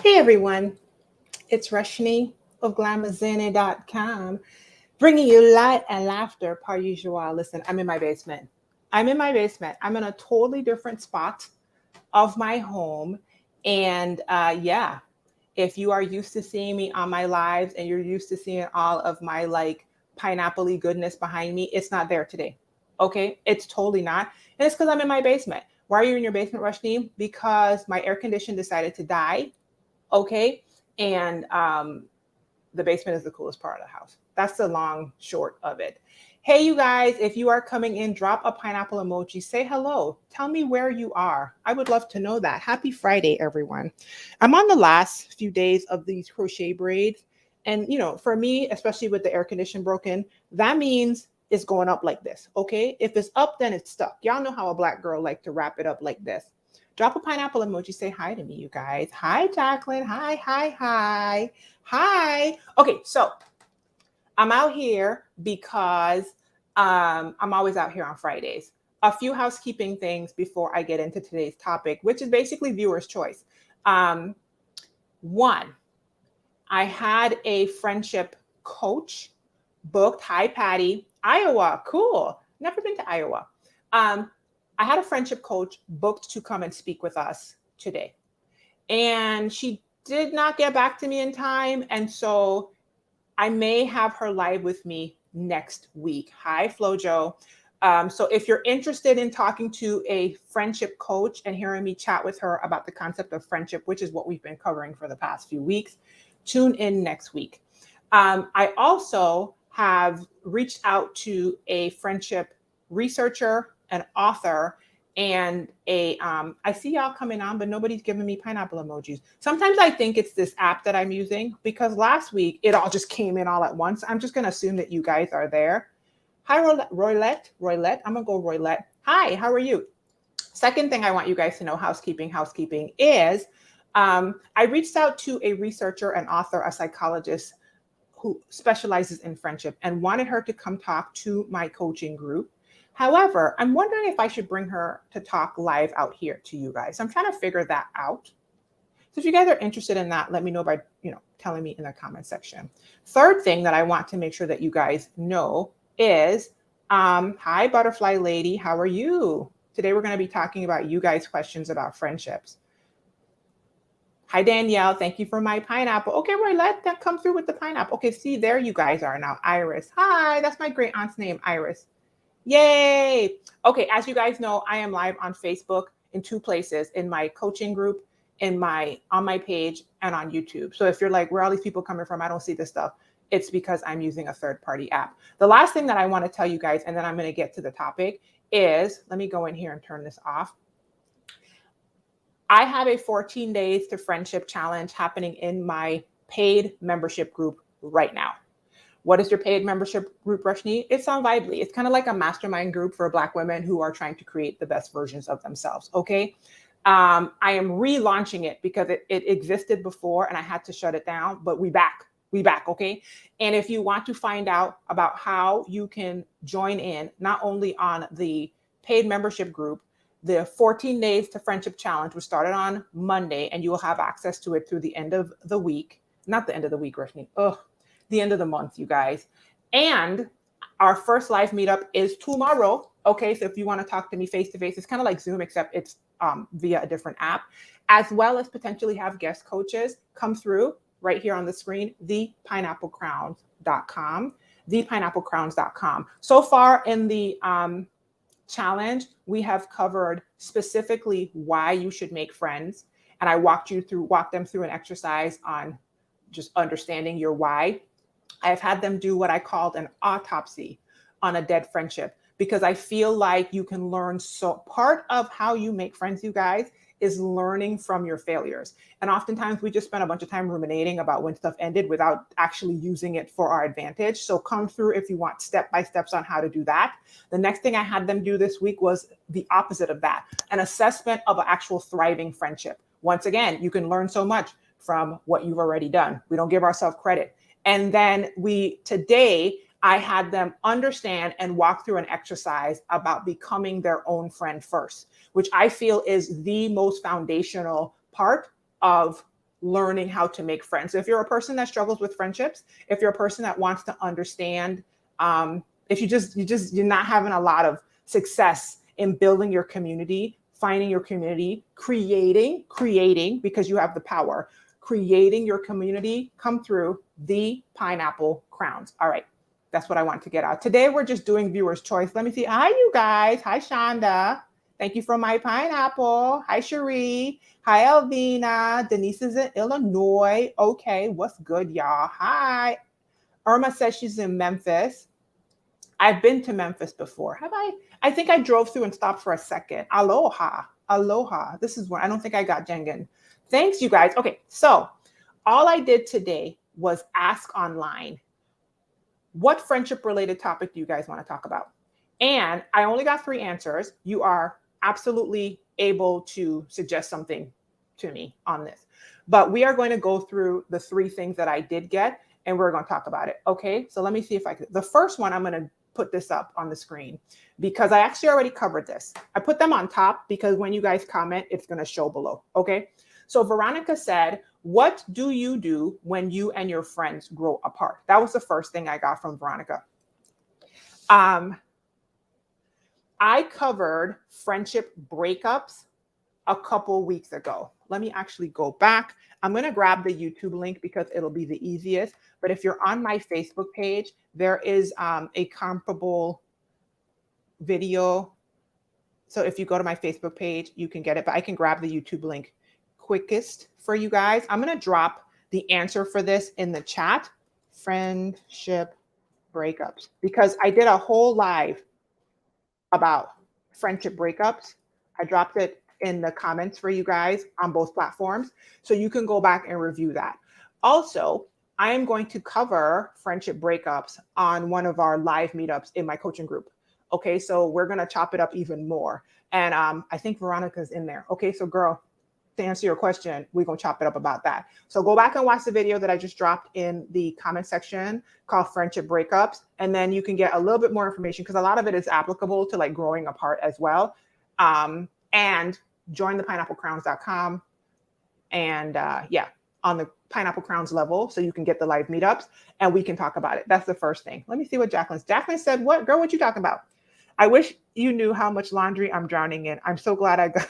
Hey everyone, it's Rashni of glamazini.com, bringing you light and laughter per usual. Listen, I'm in my basement. I'm in my basement. I'm in a totally different spot of my home. And yeah, if you are used to seeing me on my lives and you're used to seeing all of my like pineapple goodness behind me, it's not there today. Okay, it's totally not. And it's because I'm in my basement. Why are you in your basement, Rashni? Because my air condition decided to die. Okay. And the basement is the coolest part of the house. That's the long short of it. Hey, you guys, if you are coming in, drop a pineapple emoji. Say hello. Tell me where you are. I would love to know that. Happy Friday, everyone. I'm on the last few days of these crochet braids. And, for me, especially with the air condition broken, that means it's going up like this. Okay. If it's up, then it's stuck. Y'all know how a black girl like to wrap it up like this. Drop a pineapple emoji. Say hi to me, you guys. Hi, Jacqueline. Hi, hi, hi. Hi. Okay, so I'm out here because I'm always out here on Fridays. A few housekeeping things before I get into today's topic, which is basically viewer's choice. One, I had a friendship coach booked. Hi, Patty. Iowa. Cool. Never been to Iowa. I had a friendship coach booked to come and speak with us today. And she did not get back to me in time. And so I may have her live with me next week. Hi, Flojo. So if you're interested in talking to a friendship coach and hearing me chat with her about the concept of friendship, which is what we've been covering for the past few weeks, tune in next week. I also have reached out to a friendship researcher, an author, and I see y'all coming on, but nobody's giving me pineapple emojis. Sometimes I think it's this app that I'm using because last week it all just came in all at once. I'm just going to assume that you guys are there. Hi, Roylette. I'm going to go Roylette. Hi, how are you? Second thing I want you guys to know, housekeeping is I reached out to a researcher, an author, a psychologist who specializes in friendship and wanted her to come talk to my coaching group. However, I'm wondering if I should bring her to talk live out here to you guys. I'm trying to figure that out. So if you guys are interested in that, let me know by, telling me in the comment section. Third thing that I want to make sure that you guys know is, hi, Butterfly Lady, how are you? Today, we're going to be talking about you guys' questions about friendships. Hi, Danielle. Thank you for my pineapple. Okay, Roy, let that come through with the pineapple. Okay, see, there you guys are now. Iris. Hi, that's my great aunt's name, Iris. Yay. Okay, as you guys know, I am live on Facebook in two places, in my coaching group, on my page, and on YouTube. So if you're like, where are all these people coming from? I don't see this stuff. It's because I'm using a third-party app. The last thing that I want to tell you guys, and then I'm going to get to the topic, is, let me go in here and turn this off. I have a 14 days to friendship challenge happening in my paid membership group right now. What is your paid membership group, Rashni? It's on Vibely. It's kind of like a mastermind group for Black women who are trying to create the best versions of themselves, okay? I am relaunching it because it existed before and I had to shut it down, but we back, okay? And if you want to find out about how you can join in, not only on the paid membership group, the 14 days to friendship challenge was started on Monday, and you will have access to it through the end of the week. Not the end of the week, Rashni. The end of the month, you guys. And our first live meetup is tomorrow. Okay, so if you want to talk to me face to face, it's kind of like Zoom, except it's via a different app, as well as potentially have guest coaches come through right here on the screen, thepineapplecrowns.com, thepineapplecrowns.com. So far in the challenge, we have covered specifically why you should make friends. And I walked them through an exercise on just understanding your why. I've had them do what I called an autopsy on a dead friendship, because I feel like you can learn. So part of how you make friends, you guys, is learning from your failures. And oftentimes we just spend a bunch of time ruminating about when stuff ended without actually using it for our advantage. So come through if you want step-by-steps on how to do that. The next thing I had them do this week was the opposite of that, an assessment of an actual thriving friendship. Once again, you can learn so much from what you've already done. We don't give ourselves credit. And then today, I had them understand and walk through an exercise about becoming their own friend first, which I feel is the most foundational part of learning how to make friends. So if you're a person that struggles with friendships, if you're a person that wants to understand, if you're not having a lot of success in building your community, finding your community, creating, because you have the power, creating your community, come through the pineapple crowns. All right. That's what I want to get out. Today, we're just doing viewer's choice. Let me see. Hi, you guys. Hi, Shonda. Thank you for my pineapple. Hi, Cherie. Hi, Elvina. Denise is in Illinois. Okay, what's good, y'all? Hi. Irma says she's in Memphis. I've been to Memphis before. Have I? I think I drove through and stopped for a second. Aloha. Aloha. This is where I don't think I got Jengen. Thanks, you guys. Okay, so all I did today was ask online, what friendship related topic do you guys want to talk about? And I only got 3 answers. You are absolutely able to suggest something to me on this. But we are going to go through the 3 things that I did get, and we're going to talk about it. Okay, so let me see if I can. The first one, I'm going to put this up on the screen because I actually already covered this. I put them on top because when you guys comment, it's going to show below. Okay, so Veronica said, what do you do when you and your friends grow apart? That was the first thing I got from Veronica. I covered friendship breakups a couple weeks ago. Let me actually go back. I'm going to grab the YouTube link because it'll be the easiest. But if you're on my Facebook page, there is a comparable video. So if you go to my Facebook page, you can get it. But I can grab the YouTube link quickest for you guys. I'm going to drop the answer for this in the chat. Friendship breakups, because I did a whole live about friendship breakups. I dropped it in the comments for you guys on both platforms, so you can go back and review that. Also, I am going to cover friendship breakups on one of our live meetups in my coaching group. Okay, so we're going to chop it up even more. And I think Veronica's in there. Okay, so girl, to answer your question, we're going to chop it up about that. So go back and watch the video that I just dropped in the comment section called Friendship Breakups. And then you can get a little bit more information because a lot of it is applicable to like growing apart as well. And join the pineapplecrowns.com. And yeah, on the Pineapple Crowns level, so you can get the live meetups and we can talk about it. That's the first thing. Let me see what Jacqueline said. What, girl, what you talking about? I wish you knew how much laundry I'm drowning in. I'm so glad I got...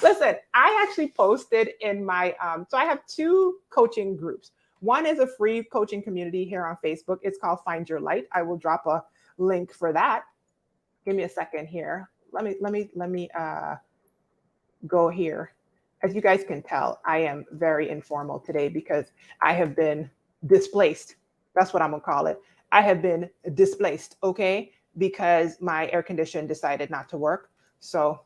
Listen, I actually posted in my, so I have 2 coaching groups. One is a free coaching community here on Facebook. It's called Find Your Light. I will drop a link for that. Give me a second here. Let me go here. As you guys can tell, I am very informal today because I have been displaced. That's what I'm gonna call it. I have been displaced, okay? Because my air condition decided not to work. So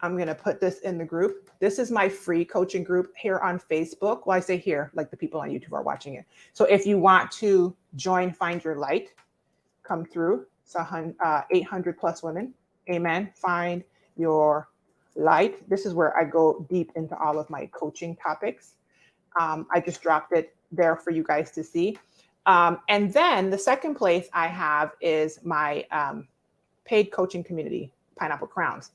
I'm going to put this in the group. This is my free coaching group here on Facebook. Well, I say here, like the people on YouTube are watching it. So if you want to join Find Your Light, come through. It's 800 plus women. Amen. Find Your Light. This is where I go deep into all of my coaching topics. I just dropped it there for you guys to see. And then the second place I have is my paid coaching community, Pineapple Crowns.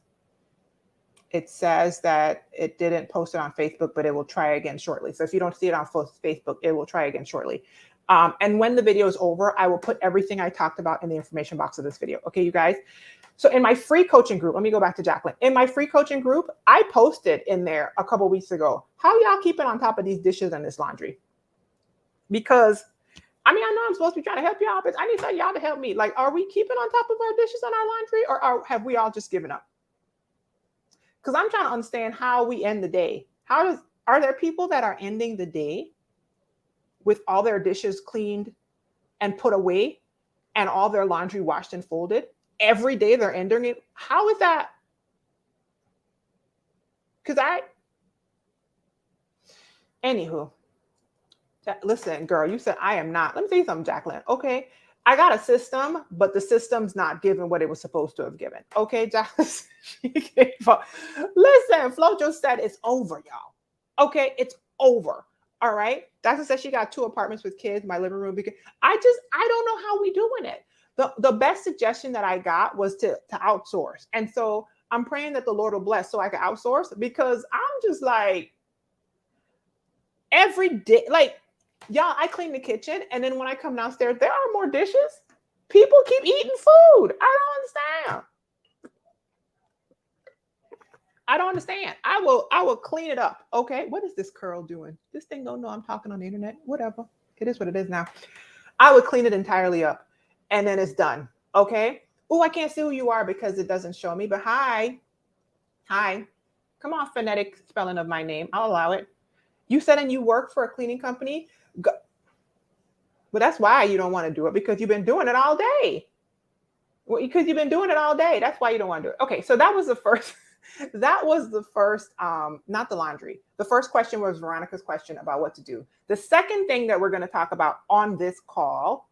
It says that it didn't post it on Facebook, but it will try again shortly. So if you don't see it on Facebook, it will try again shortly. And when the video is over, I will put everything I talked about in the information box of this video. Okay, you guys? So in my free coaching group, let me go back to Jacqueline. In my free coaching group, I posted in there a couple weeks ago, how y'all keeping on top of these dishes and this laundry? Because, I mean, I know I'm supposed to be trying to help y'all, but I need some y'all to help me. Like, are we keeping on top of our dishes and our laundry, or have we all just given up? Because I'm trying to understand how we end the day. Are there people that are ending the day with all their dishes cleaned and put away and all their laundry washed and folded? Every day they're ending it. How is that? Anywho, listen, girl, you said I am not. Let me tell you something, Jacqueline. Okay, I got a system, but the system's not giving what it was supposed to have given. Okay, Jacqueline. Listen, Flo just said it's over, y'all. Okay, it's over. All right. Dr. said she got 2 apartments with kids, my living room. Because I don't know how we doing it. The best suggestion that I got was to outsource. And so I'm praying that the Lord will bless so I can outsource, because I'm just like, every day, like, y'all, I clean the kitchen, and then when I come downstairs, there are more dishes. People keep eating food. I don't understand. I don't understand. I will clean it up. Okay. What is this curl doing? This thing don't know I'm talking on the internet. Whatever. It is what it is now. I would clean it entirely up, and then it's done. Okay. Oh, I can't see who you are because it doesn't show me. But hi. Hi. Come on, phonetic spelling of my name. I'll allow it. You said, and you work for a cleaning company? Go. But that's why you don't want to do it, because you've been doing it all day. Well, because you've been doing it all day. That's why you don't want to do it. Okay, so that was the first. That was the first, not the laundry. The first question was Veronica's question about what to do. The second thing that we're going to talk about on this call,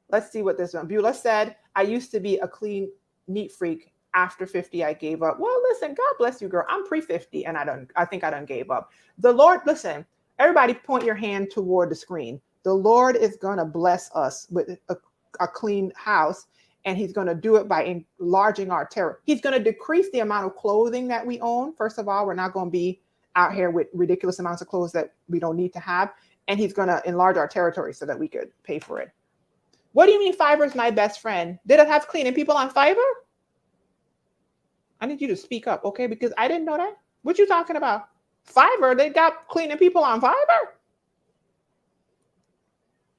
let's see what this one. Beulah said, I used to be a clean, neat freak. After 50, I gave up. Well, listen, God bless you, girl. I'm pre-50 and I think I done gave up. The Lord, listen, everybody point your hand toward the screen. The Lord is going to bless us with a clean house, and he's going to do it by enlarging our territory. He's going to decrease the amount of clothing that we own. First of all, we're not going to be out here with ridiculous amounts of clothes that we don't need to have. And he's going to enlarge our territory so that we could pay for it. What do you mean Fiverr is my best friend? Did it have cleaning people on Fiverr? I need you to speak up, okay? Because I didn't know that. What you talking about? Fiverr, they got cleaning people on Fiverr?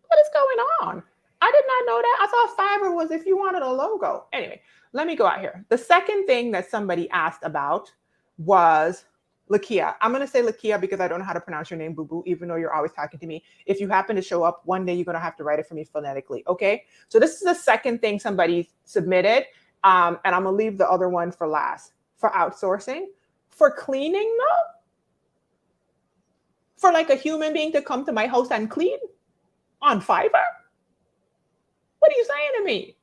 What is going on? I did not know that. I thought Fiverr was if you wanted a logo. Anyway, let me go out here. The second thing that somebody asked about was Lakia. I'm going to say Lakia because I don't know how to pronounce your name, boo-boo, even though you're always talking to me. If you happen to show up one day, you're going to have to write it for me phonetically, okay? So this is the second thing somebody submitted. And I'm going to leave the other one for last. For outsourcing. For cleaning, though? For like a human being to come to my house and clean on Fiverr? What are you saying to me?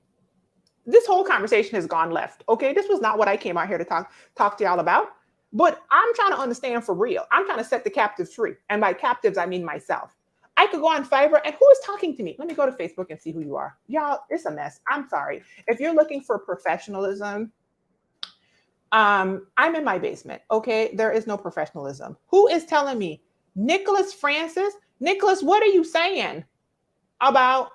This whole conversation has gone left, okay? This was not what I came out here to talk to y'all about. But I'm trying to understand for real. I'm trying to set the captives free. And by captives, I mean myself. I could go on Fiverr, and who is talking to me? Let me go to Facebook and see who you are. Y'all, it's a mess. I'm sorry. If you're looking for professionalism, I'm in my basement, okay? There is no professionalism. Who is telling me? Nicholas Francis? Nicholas, what are you saying about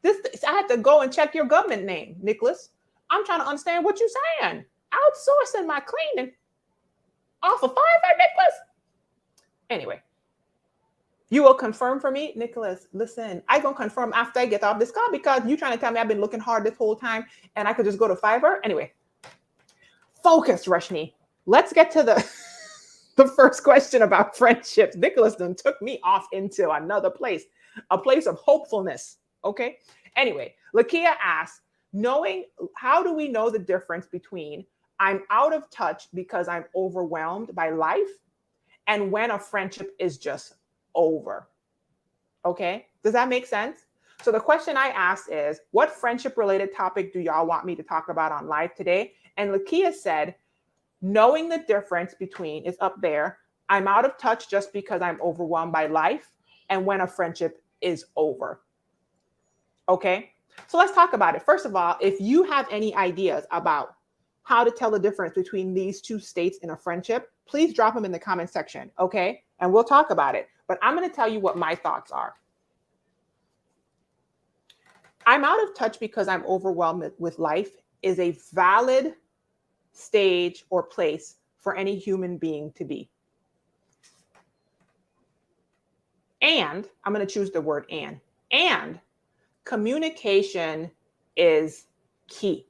this? I had to go and check your government name, Nicholas. I'm trying to understand what you're saying. Outsourcing my cleaning off of Fiverr, Nicholas. Anyway, you will confirm for me, Nicholas. Listen, I gonna confirm after I get off this call, because you trying to tell me I've been looking hard this whole time and I could just go to Fiverr. Anyway, focus, Rashni. Let's get to the first question about friendships. Nicholas then took me off into another place, a place of hopefulness. Okay. Anyway, Lakia asks, how do we know the difference between I'm out of touch because I'm overwhelmed by life and when a friendship is just over? Okay. Does that make sense? So the question I asked is, what friendship related topic do y'all want me to talk about on live today? And Lakia said, knowing the difference between is up there. I'm out of touch just because I'm overwhelmed by life and when a friendship is over. Okay. So let's talk about it. First of all, if you have any ideas about how to tell the difference between these two states in a friendship, please drop them in the comment section. Okay. And we'll talk about it. But I'm going to tell you what my thoughts are. I'm out of touch because I'm overwhelmed with life is a valid stage or place for any human being to be. And I'm going to choose the word and communication is key.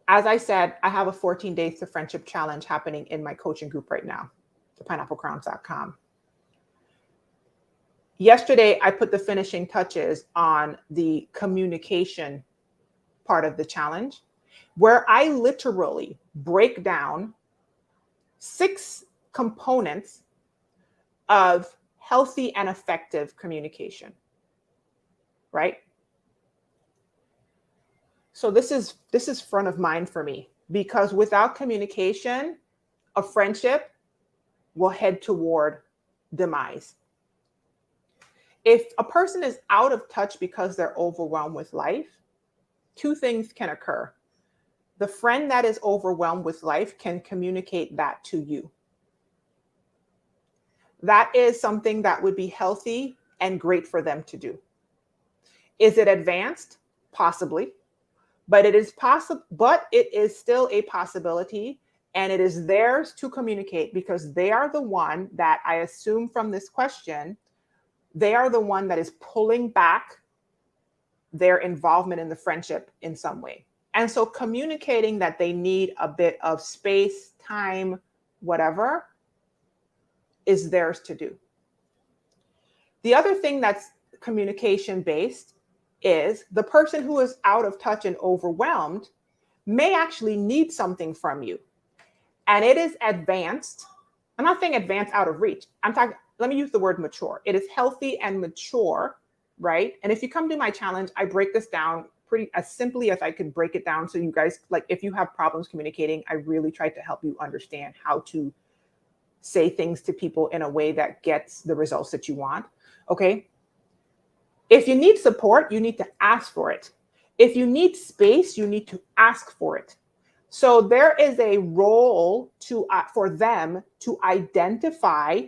As I said, I have a 14 Days to Friendship challenge happening in my coaching group right now, the pineapplecrowns.com. Yesterday, I put the finishing touches on the communication part of the challenge, where I literally break down 6 components of healthy and effective communication, right? So this is front of mind for me, because without communication, a friendship will head toward demise. If a person is out of touch because they're overwhelmed with life, 2 things can occur. the friend that is overwhelmed with life can communicate that to you. That is something that would be healthy and great for them to do. Is it advanced? Possibly, but it is possible, but it is still a possibility, and it is theirs to communicate because they are the one that, I assume from this question, they are the one that is pulling back their involvement in the friendship in some way. And so communicating that they need a bit of space, time, whatever, is theirs to do. The other thing that's communication based is the person who is out of touch and overwhelmed may actually need something from you. And it is advanced. I'm not saying advanced out of reach. I'm talking, let me use the word mature. It is healthy and mature, right? And if you come to my challenge, I break this down pretty as simply as I could break it down. So you guys, like, if you have problems communicating, I really try to help you understand how to say things to people in a way that gets the results that you want. Okay. If you need support, you need to ask for it. If you need space, you need to ask for it. So there is a role to for them to identify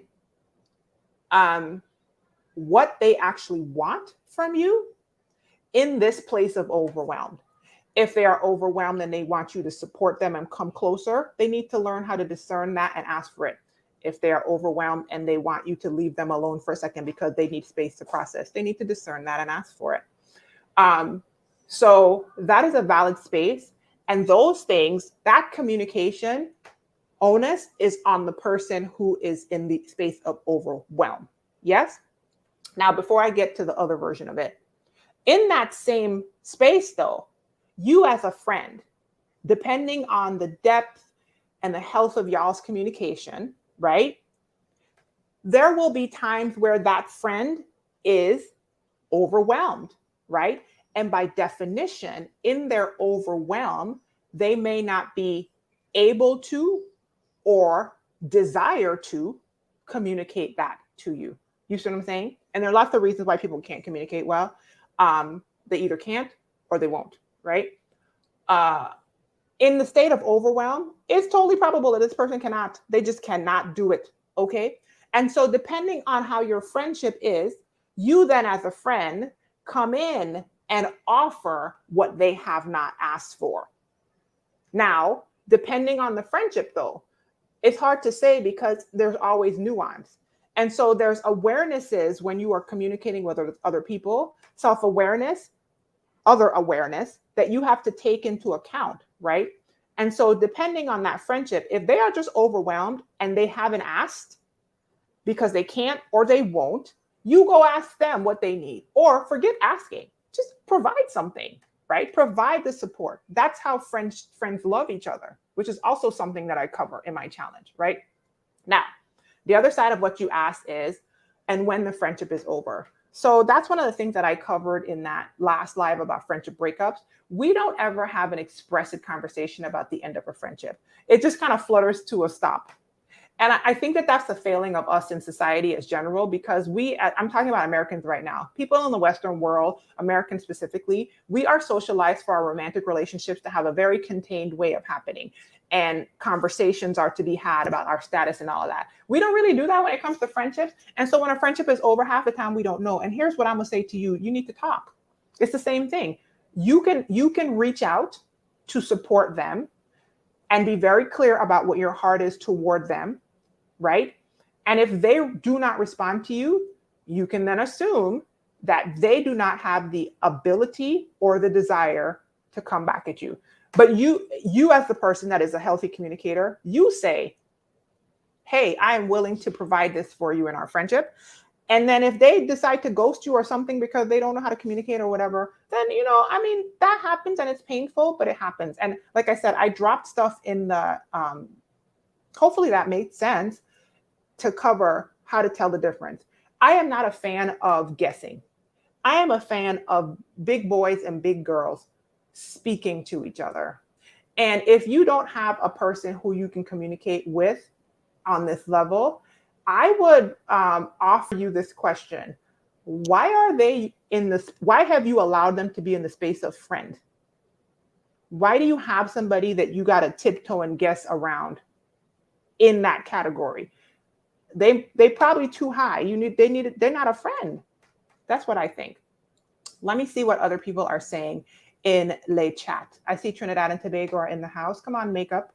what they actually want from you in this place of overwhelmed. If they are overwhelmed and they want you to support them and come closer, they need to learn how to discern that and ask for it. If they are overwhelmed and they want you to leave them alone for a second because they need space to process, they need to discern that and ask for it. So that is a valid space. And those things, that communication onus is on the person who is in the space of overwhelm. Yes? Now, before I get to the other version of it, in that same space, though, you as a friend, depending on the depth and the health of y'all's communication, right? There will be times where that friend is overwhelmed, right? And by definition, in their overwhelm, they may not be able to or desire to communicate that to you. You see what I'm saying? And there are lots of reasons why people can't communicate well. They either can't or they won't, right? In the state of overwhelm, it's totally probable that this person cannot, they just cannot do it, okay? And so depending on how your friendship is, you then as a friend come in and offer what they have not asked for. Now, depending on the friendship though, it's hard to say because there's always nuance. And so there's awarenesses when you are communicating with other people, self-awareness, other awareness that you have to take into account, right? And so depending on that friendship, if they are just overwhelmed and they haven't asked because they can't or they won't, you go ask them what they need, or forget asking, just provide something, right? Provide the support. That's how friends love each other, which is also something that I cover in my challenge, right? Now, the other side of what you asked is, and when the friendship is over. So that's one of the things that I covered in that last live about friendship breakups. We don't ever have an expressive conversation about the end of a friendship. It just kind of flutters to a stop. And I think that that's the failing of us in society as general, because I'm talking about Americans right now, people in the Western world, Americans specifically, we are socialized for our romantic relationships to have a very contained way of happening. And conversations are to be had about our status and all of that. We don't really do that when it comes to friendships. And so when a friendship is over, half the time we don't know. And here's what I'm gonna say to you, you need to talk. It's the same thing. You can reach out to support them and be very clear about what your heart is toward them, right? And if they do not respond to you, you can then assume that they do not have the ability or the desire to come back at you. But you as the person that is a healthy communicator, you say, hey, I am willing to provide this for you in our friendship. And then if they decide to ghost you or something because they don't know how to communicate or whatever, then, that happens and it's painful, but it happens. And like I said, I dropped stuff in the, hopefully that made sense, to cover how to tell the difference. I am not a fan of guessing. I am a fan of big boys and big girls speaking to each other. And if you don't have a person who you can communicate with on this level, I would offer you this question. Why have you allowed them to be in the space of friend? Why do you have somebody that you got to tiptoe and guess around in that category? They probably too high. They're not a friend. That's what I think. Let me see what other people are saying in Le Chat. I see Trinidad and Tobago are in the house. Come on, makeup.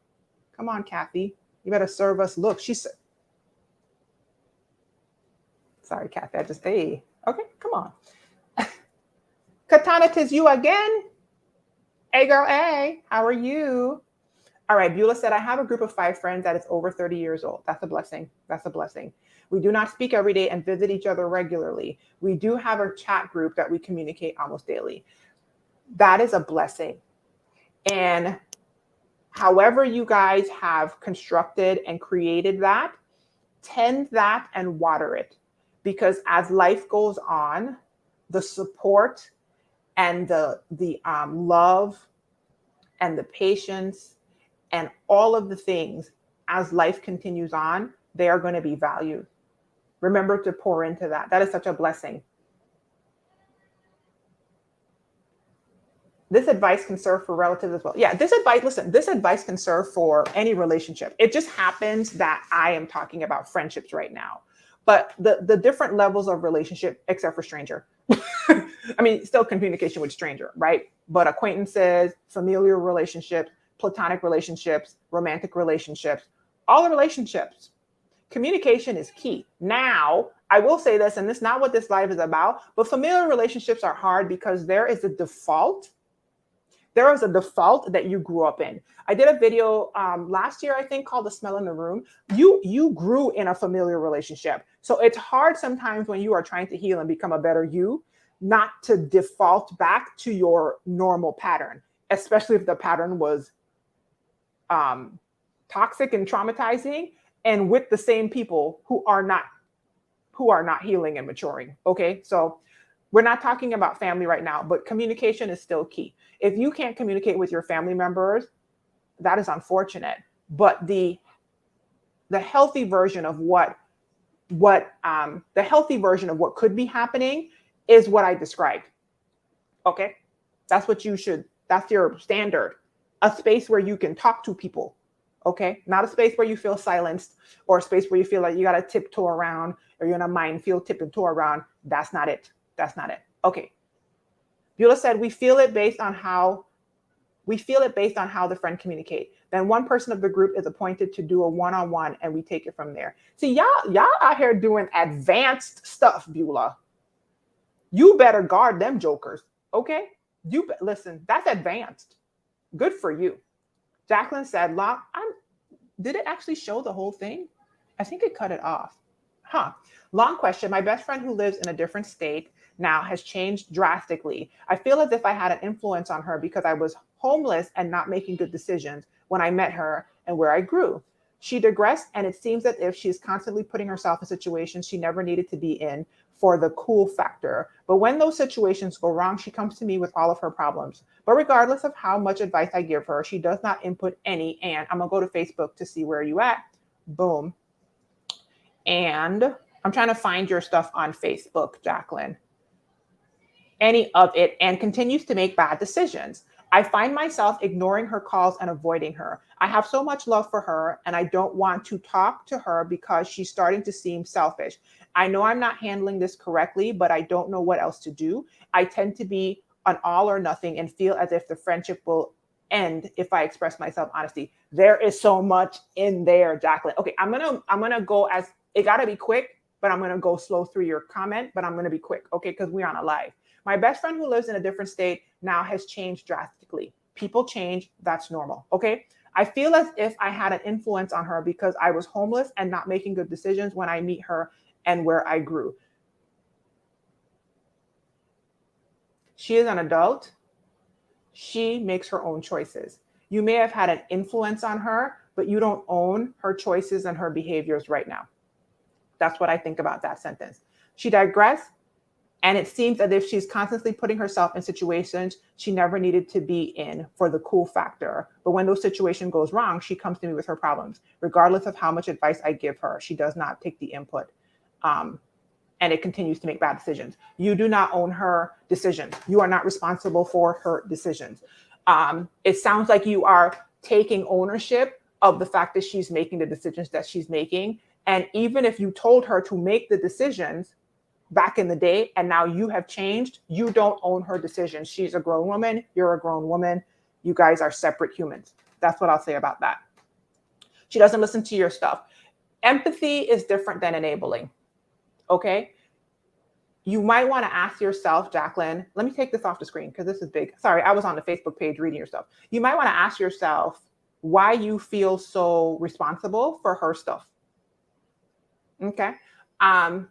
Come on, Kathy. You better serve us. Look, she's sorry, Kathy. Okay, come on. Katana, 'tis you again. Hey, girl, hey, how are you? All right, Beulah said, I have a group of 5 friends that is over 30 years old. That's a blessing. That's a blessing. We do not speak every day and visit each other regularly. We do have a chat group that we communicate almost daily. That is a blessing. And however you guys have constructed and created that, tend that and water it. Because as life goes on, the support and the love and the patience and all of the things as life continues on, they are going to be valued. Remember to pour into that. That is such a blessing. This advice can serve for relatives as well. Yeah, this advice can serve for any relationship. It just happens that I am talking about friendships right now. But the different levels of relationship, except for stranger. I mean, still communication with stranger, right? But acquaintances, familiar relationships, platonic relationships, romantic relationships, all the relationships, communication is key. Now, I will say this, and this is not what this live is about, but familiar relationships are hard because there is a default. There is a default that you grew up in. I did a video last year, I think, called The Smell in the Room. You grew in a familiar relationship. So it's hard sometimes when you are trying to heal and become a better you, not to default back to your normal pattern, especially if the pattern was toxic and traumatizing and with the same people who are not healing and maturing. Okay, so we're not talking about family right now, but communication is still key. If you can't communicate with your family members, that is unfortunate. But the healthy version of what could be happening is what I described. Okay, that's your standard. A space where you can talk to people. Okay, not a space where you feel silenced or a space where you feel like you got to tiptoe around or you're in a minefield tiptoe around. That's not it. That's not it. Okay. Beulah said, we feel it based on how the friend communicate. Then one person of the group is appointed to do a one-on-one and we take it from there. See, y'all out here doing advanced stuff, Beulah. You better guard them jokers. Okay. Listen, that's advanced. Good for you. Jacqueline said, did it actually show the whole thing? I think it cut it off. Long question. My best friend who lives in a different state now has changed drastically. I feel as if I had an influence on her because I was homeless and not making good decisions when I met her and where I grew. She digressed, and it seems as if she's constantly putting herself in situations she never needed to be in for the cool factor. But when those situations go wrong, she comes to me with all of her problems. But regardless of how much advice I give her, she does not input any. And I'm going to go to Facebook to see where you at. Boom. And I'm trying to find your stuff on Facebook, Jacqueline. Any of it, and continues to make bad decisions. I find myself ignoring her calls and avoiding her. I have so much love for her and I don't want to talk to her because she's starting to seem selfish. I know I'm not handling this correctly, but I don't know what else to do. I tend to be an all or nothing and feel as if the friendship will end if I express myself honestly. There is so much in there, Jacqueline. Okay, I'm gonna go as it gotta be quick, but I'm gonna go slow through your comment, but I'm gonna be quick, okay, because we're on a live. My best friend who lives in a different state now has changed drastically. People change, that's normal, okay? I feel as if I had an influence on her because I was homeless and not making good decisions when I meet her and where I grew. She is an adult. She makes her own choices. You may have had an influence on her, but you don't own her choices and her behaviors right now. That's what I think about that sentence. She digressed. And it seems as if she's constantly putting herself in situations she never needed to be in for the cool factor. But when those situations goes wrong, she comes to me with her problems. Regardless of how much advice I give her, she does not take the input. And it continues to make bad decisions. You do not own her decisions. You are not responsible for her decisions. It sounds like you are taking ownership of the fact that she's making the decisions that she's making. And even if you told her to make the decisions back in the day and now you have changed, you don't own her decisions. She's a grown woman. You're a grown woman. You guys are separate humans. That's what I'll say about that. She doesn't listen to your stuff. Empathy is different than enabling. Okay. You might want to ask yourself, Jacqueline, let me take this off the screen because this is big. Sorry, I was on the Facebook page reading your stuff. You might want to ask yourself why you feel so responsible for her stuff. Okay. And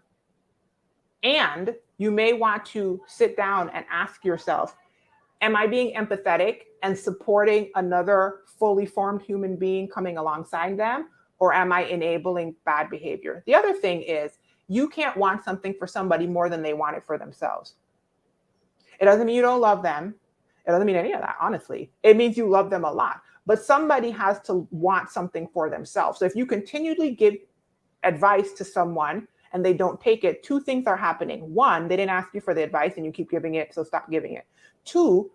you may want to sit down and ask yourself, am I being empathetic and supporting another fully formed human being coming alongside them? Or am I enabling bad behavior? The other thing is, you can't want something for somebody more than they want it for themselves. It doesn't mean you don't love them. It doesn't mean any of that, honestly. It means you love them a lot. But somebody has to want something for themselves. So if you continually give advice to someone and they don't take it, two things are happening. One, they didn't ask you for the advice and you keep giving it, so stop giving it. Two,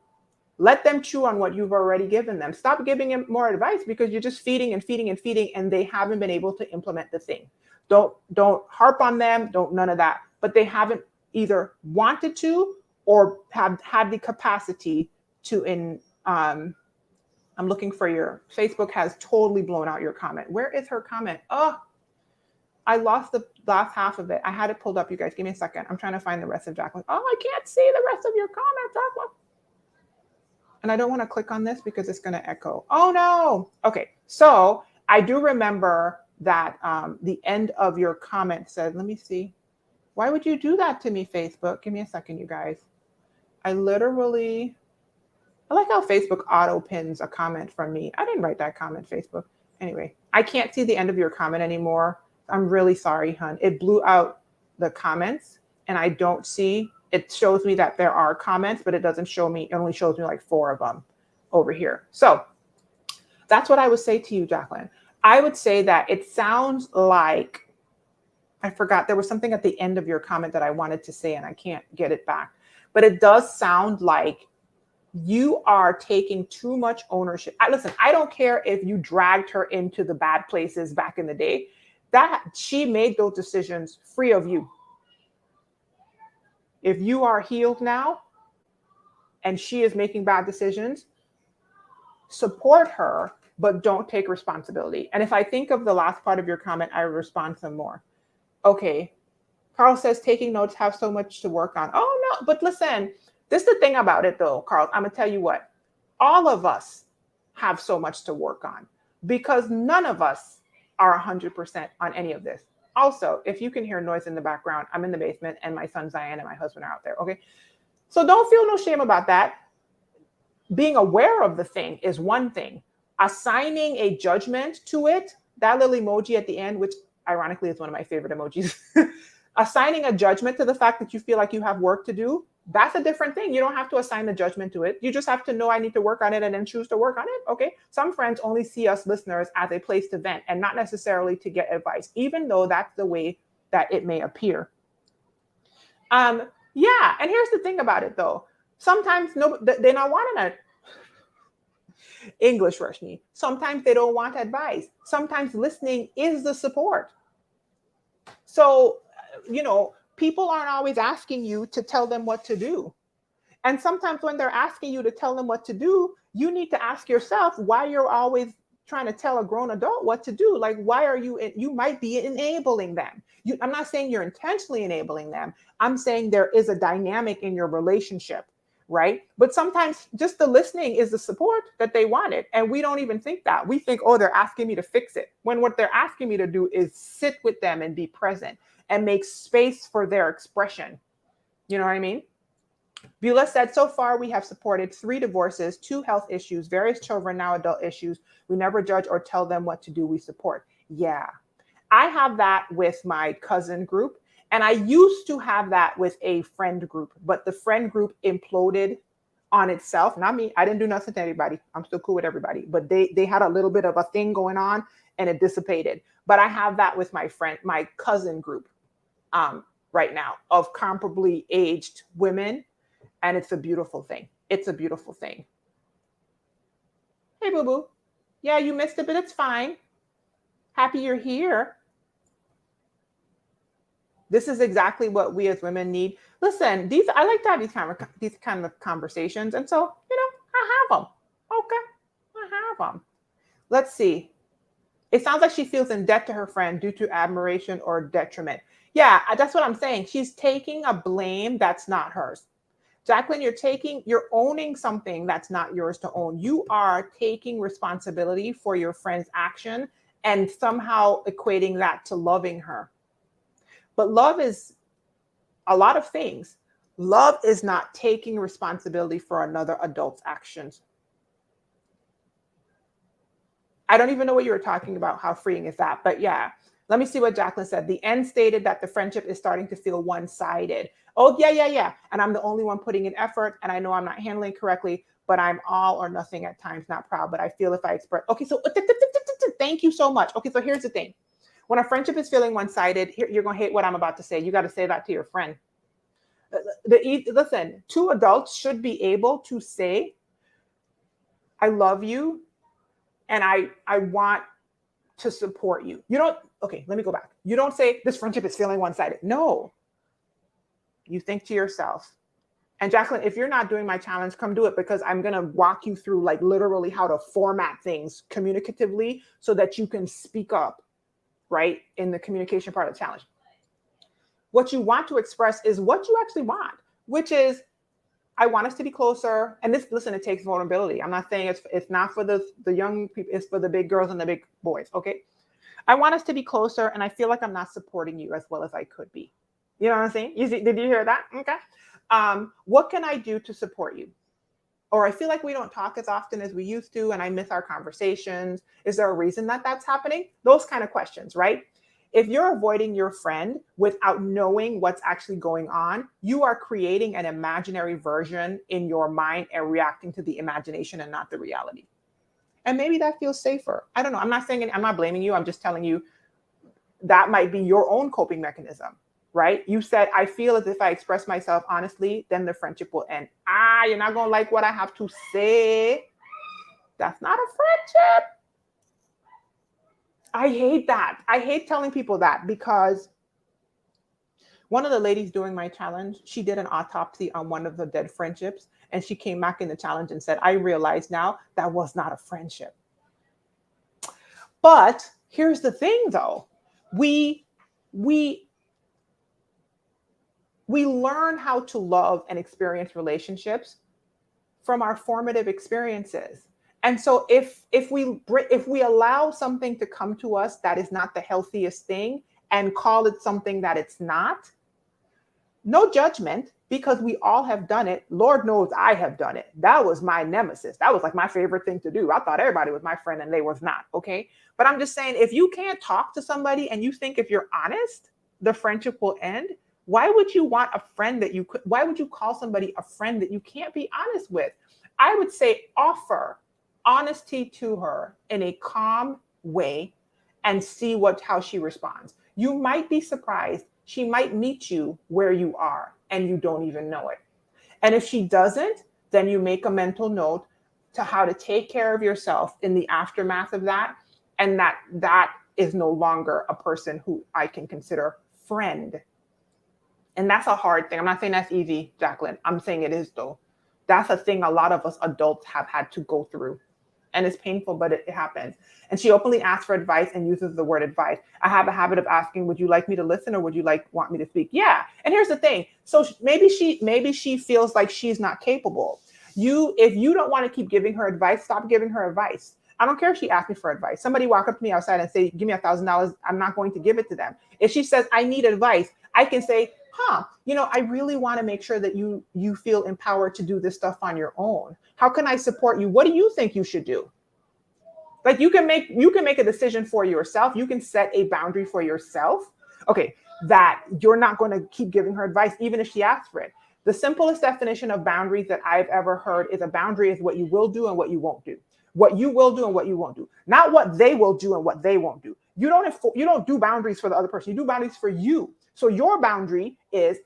let them chew on what you've already given them. Stop giving them more advice because you're just feeding and feeding and feeding and they haven't been able to implement the thing. Don't harp on them, don't none of that. But they haven't either wanted to or have had the capacity to I'm looking for your, Facebook has totally blown out your comment. Where is her comment? Oh, I lost the last half of it. I had it pulled up, you guys. Give me a second. I'm trying to find the rest of Jacqueline. Oh, I can't see the rest of your comment, Jacqueline. And I don't want to click on this because it's going to echo. Oh, no. Okay. So I do remember that the end of your comment said, let me see. Why would you do that to me, Facebook? Give me a second, you guys. I like how Facebook auto pins a comment from me. I didn't write that comment, Facebook. Anyway, I can't see the end of your comment anymore. I'm really sorry, hun. It blew out the comments and I don't see, it shows me that there are comments, but it doesn't show me, it only shows me like 4 of them over here. So that's what I would say to you, Jacqueline. I would say that it sounds like, I forgot, there was something at the end of your comment that I wanted to say and I can't get it back, but it does sound like you are taking too much ownership. Listen, I don't care if you dragged her into the bad places back in the day, that she made those decisions free of you. If you are healed now and she is making bad decisions, support her, but don't take responsibility. And if I think of the last part of your comment, I will respond some more. Okay. Carl says taking notes, have so much to work on. Oh no, but listen, this is the thing about it though, Carl. I'm gonna tell you what, all of us have so much to work on because none of us are 100% on any of this. Also, if you can hear noise in the background, I'm in the basement and my son Zion and my husband are out there, okay? So don't feel no shame about that. Being aware of the thing is one thing. Assigning a judgment to it, that little emoji at the end, which ironically is one of my favorite emojis, assigning a judgment to the fact that you feel like you have work to do, that's a different thing. You don't have to assign the judgment to it. You just have to know I need to work on it and then choose to work on it. Okay. Some friends only see us listeners as a place to vent and not necessarily to get advice, even though that's the way that it may appear. Yeah. And here's the thing about it though. Sometimes they're not wanting it. English, Rashni. Sometimes they don't want advice. Sometimes listening is the support. So, people aren't always asking you to tell them what to do. And sometimes when they're asking you to tell them what to do, you need to ask yourself why you're always trying to tell a grown adult what to do. Like, why are you might be enabling them. I'm not saying you're intentionally enabling them. I'm saying there is a dynamic in your relationship, right? But sometimes just the listening is the support that they wanted. And we don't even think that. We think, oh, they're asking me to fix it. When what they're asking me to do is sit with them and be present and make space for their expression. You know what I mean? Beulah said, so far we have supported 3 divorces, 2 health issues, various children, now adult issues. We never judge or tell them what to do. We support. Yeah. I have that with my cousin group. And I used to have that with a friend group, but the friend group imploded on itself. Not me. I didn't do nothing to anybody. I'm still cool with everybody. But they had a little bit of a thing going on and it dissipated. But I have that with my cousin group right now of comparably aged women. And it's a beautiful thing. It's a beautiful thing. Hey, boo boo. Yeah, you missed it, but it's fine. Happy you're here. This is exactly what we as women need. Listen, I like to have these kind of conversations, and so I have them. Okay, I have them. Let's see. It sounds like she feels in debt to her friend due to admiration or detriment. Yeah, that's what I'm saying. She's taking a blame that's not hers. Jacqueline, you're owning something that's not yours to own. You are taking responsibility for your friend's action and somehow equating that to loving her. But love is a lot of things. Love is not taking responsibility for another adult's actions. I don't even know what you were talking about. How freeing is that? But yeah, let me see what Jacqueline said. The end stated that the friendship is starting to feel one-sided. Oh, yeah. And I'm the only one putting in effort. And I know I'm not handling correctly, but I'm all or nothing at times, not proud. But I feel if I express, okay, so thank you so much. Okay, so here's the thing. When a friendship is feeling one-sided, you're going to hate what I'm about to say. You got to say that to your friend. Listen, two adults should be able to say, I love you and I want to support you. You don't, okay, let me go back. You don't say this friendship is feeling one-sided. No. You think to yourself. And Jacqueline, if you're not doing my challenge, come do it, because I'm going to walk you through like literally how to format things communicatively so that you can speak up, right? In the communication part of the challenge. What you want to express is what you actually want, which is, I want us to be closer. And this, listen, it takes vulnerability. I'm not saying it's not for the young people, it's for the big girls and the big boys. Okay. I want us to be closer, and I feel like I'm not supporting you as well as I could be. You know what I'm saying? Did you hear that? Okay. What can I do to support you? Or I feel like we don't talk as often as we used to, and I miss our conversations. Is there a reason that that's happening? Those kind of questions, right? If you're avoiding your friend without knowing what's actually going on, you are creating an imaginary version in your mind and reacting to the imagination and not the reality. And maybe that feels safer. I don't know. I'm not blaming you. I'm just telling you that might be your own coping mechanism, right? You said, I feel as if I express myself honestly, then the friendship will end. You're not going to like what I have to say. That's not a friendship. I hate that. I hate telling people that, because one of the ladies doing my challenge, she did an autopsy on one of the dead friendships, and she came back in the challenge and said, I realize now that was not a friendship. But here's the thing though, we learn how to love and experience relationships from our formative experiences. And so if we allow something to come to us that is not the healthiest thing and call it something that it's not, no judgment, because we all have done it. Lord knows I have done it. That was my nemesis. That was like my favorite thing to do. I thought everybody was my friend and they was not. Okay. But I'm just saying, if you can't talk to somebody and you think if you're honest, the friendship will end, why would you want a friend that you could, why would you call somebody a friend that you can't be honest with? I would say offer honesty to her in a calm way and see how she responds. You might be surprised. She might meet you where you are and you don't even know it. And if she doesn't, then you make a mental note to how to take care of yourself in the aftermath of that. And that is no longer a person who I can consider friend. And that's a hard thing. I'm not saying that's easy, Jacqueline. I'm saying it is though. That's a thing a lot of us adults have had to go through. And it's painful, but it happens. And she openly asks for advice and uses the word advice. I have a habit of asking, would you like me to listen or would you want me to speak? Yeah. And here's the thing. So maybe she feels like she's not capable. If you don't want to keep giving her advice, stop giving her advice. I don't care if she asks me for advice. Somebody walk up to me outside and say, give me $1,000. I'm not going to give it to them. If she says, I need advice, I can say, I really want to make sure that you feel empowered to do this stuff on your own. How can I support you? What do you think you should do? Like you can make a decision for yourself. You can set a boundary for yourself. Okay, that you're not going to keep giving her advice, even if she asks for it. The simplest definition of boundaries that I've ever heard is a boundary is what you will do and what you won't do. What you will do and what you won't do. Not what they will do and what they won't do. You don't do boundaries for the other person. You do boundaries for you. So your boundary is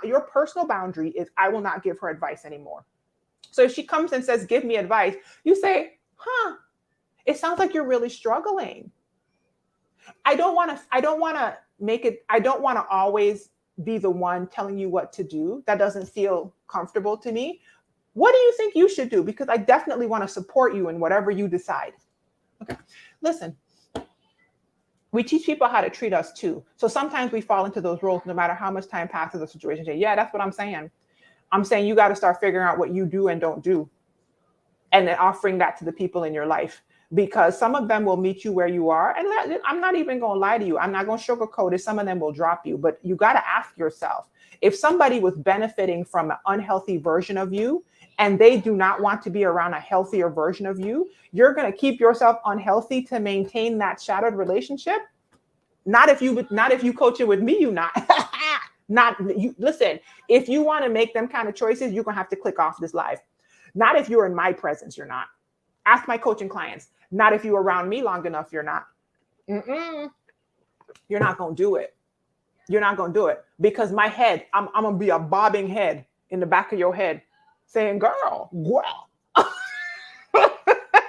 your personal boundary is I will not give her advice anymore. So if she comes and says, give me advice, you say, It sounds like you're really struggling. I don't want to make it, I don't want to always be the one telling you what to do. That doesn't feel comfortable to me. What do you think you should do? Because I definitely want to support you in whatever you decide. Okay. Listen, we teach people how to treat us too. So sometimes we fall into those roles no matter how much time passes, the situation changes. Yeah, that's what I'm saying. I'm saying you got to start figuring out what you do and don't do, and then offering that to the people in your life, because some of them will meet you where you are. And I'm not even going to lie to you. I'm not going to sugarcoat it. Some of them will drop you, but you got to ask yourself, if somebody was benefiting from an unhealthy version of you and they do not want to be around a healthier version of you, you're going to keep yourself unhealthy to maintain that shattered relationship. Not if you coach it with me, you not. Not you. Listen, if you want to make them kind of choices, you're going to have to click off this live. Not if you're in my presence, you're not. Ask my coaching clients. Not if you're around me long enough, you're not. You're not going to do it. You're not going to do it, because my head, I'm going to be a bobbing head in the back of your head saying, girl, well,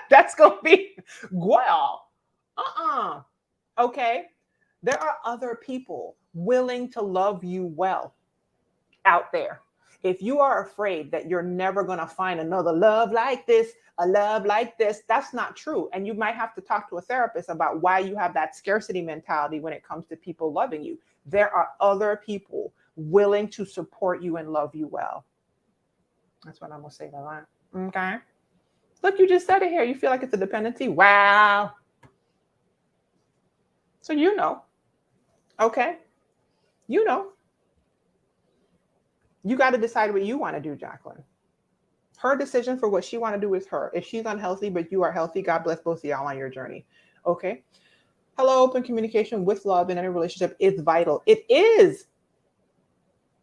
that's going to be, well, okay. There are other people willing to love you well out there. If you are afraid that you're never going to find another love like this, a love like this, that's not true. And you might have to talk to a therapist about why you have that scarcity mentality when it comes to people loving you. There are other people willing to support you and love you well. That's what I'm going to say to that. Okay. Look, you just said it here. You feel like it's a dependency. Wow. So you know. Okay. You know. You got to decide what you want to do, Jacqueline. Her decision for what she want to do is her. If she's unhealthy, but you are healthy, God bless both of y'all on your journey. Okay. Hello, open communication with love in any relationship is vital. It is.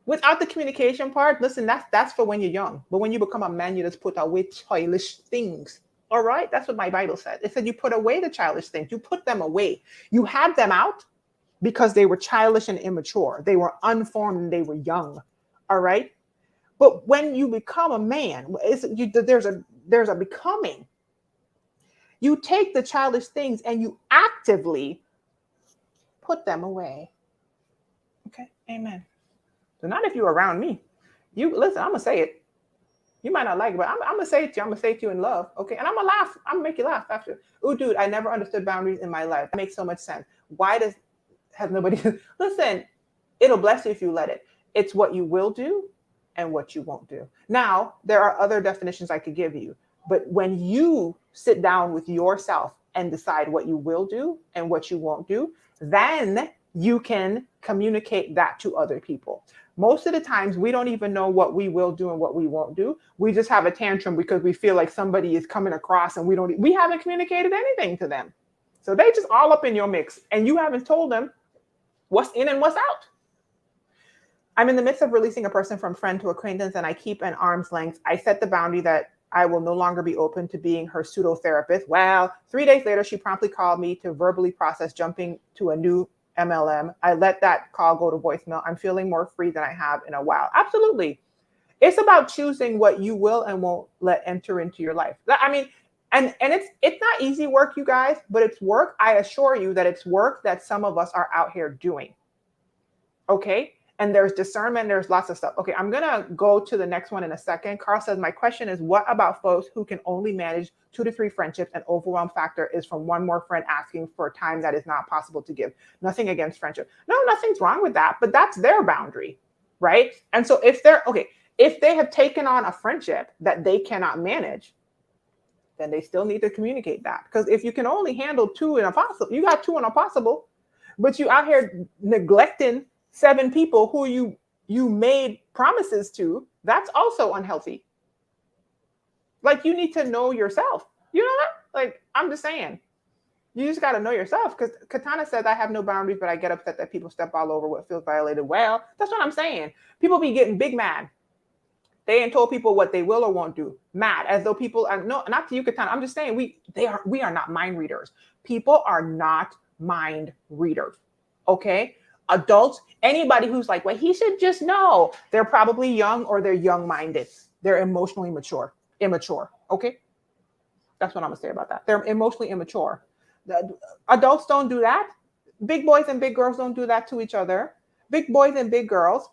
Without the communication part, listen, that's for when you're young. But when you become a man, you just put away childish things. All right. That's what my Bible said. It said you put away the childish things. You put them away. You had them out because they were childish and immature. They were unformed and they were young. All right. But when you become a man, there's a becoming. You take the childish things and you actively put them away. Okay. Amen. So not if you're around me. You listen, I'm gonna say it. You might not like it, but I'm gonna say it to you. I'm gonna say it to you in love. Okay. And I'm gonna laugh. I'm gonna make you laugh after. Oh, dude, I never understood boundaries in my life. That makes so much sense. Why has nobody listen? It'll bless you if you let it. It's what you will do and what you won't do. Now, there are other definitions I could give you, but when you sit down with yourself and decide what you will do and what you won't do, then you can communicate that to other people. Most of the times, we don't even know what we will do and what we won't do. We just have a tantrum because we feel like somebody is coming across and we haven't communicated anything to them. So they just all up in your mix and you haven't told them what's in and what's out. I'm in the midst of releasing a person from friend to acquaintance and I keep an arm's length. I set the boundary that I will no longer be open to being her pseudo therapist. Well, 3 days later, she promptly called me to verbally process jumping to a new MLM. I let that call go to voicemail. I'm feeling more free than I have in a while. Absolutely. It's about choosing what you will and won't let enter into your life. I mean, and it's not easy work, you guys, but it's work. I assure you that it's work that some of us are out here doing. Okay. And there's discernment. There's lots of stuff. Okay. I'm going to go to the next one in a second. Carl says, my question is, what about folks who can only manage 2 to 3 friendships and overwhelm factor is from one more friend asking for time that is not possible to give? Nothing against friendship. No, nothing's wrong with that, but that's their boundary. Right. And so if they have taken on a friendship that they cannot manage, then they still need to communicate that. Because if you can only handle 2 in a possible, you got 2 in a possible, but you out here neglecting 7 people who you made promises to, that's also unhealthy. Like, you need to know yourself. You know that? Like, I'm just saying, you just got to know yourself. Because Katana says, I have no boundaries, but I get upset that people step all over what feels violated. Well, that's what I'm saying. People be getting big mad. They ain't told people what they will or won't do. Mad, as though people are, no, not to you, Katana. I'm just saying we are not mind readers. People are not mind readers. Okay? Adults, anybody who's like, well, he should just know, they're probably young or they're young-minded. They're emotionally immature. Okay? That's what I'm gonna say about that. They're emotionally immature. The adults don't do that. Big boys and big girls don't do that to each other. Big boys and big girls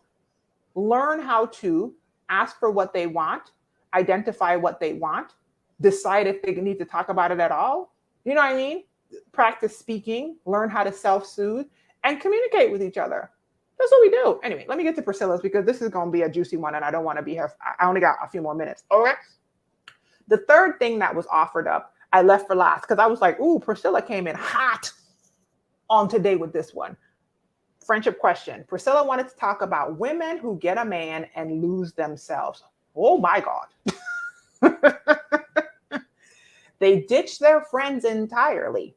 learn how to ask for what they want, identify what they want, decide if they need to talk about it at all. You know what I mean? Practice speaking, learn how to self-soothe, and communicate with each other. That's what we do. Anyway, let me get to Priscilla's because this is going to be a juicy one and I don't want to be here. I only got a few more minutes. Okay. The third thing that was offered up, I left for last because I was like, ooh, Priscilla came in hot on today with this one. Friendship question. Priscilla wanted to talk about women who get a man and lose themselves. Oh my God. They ditch their friends entirely.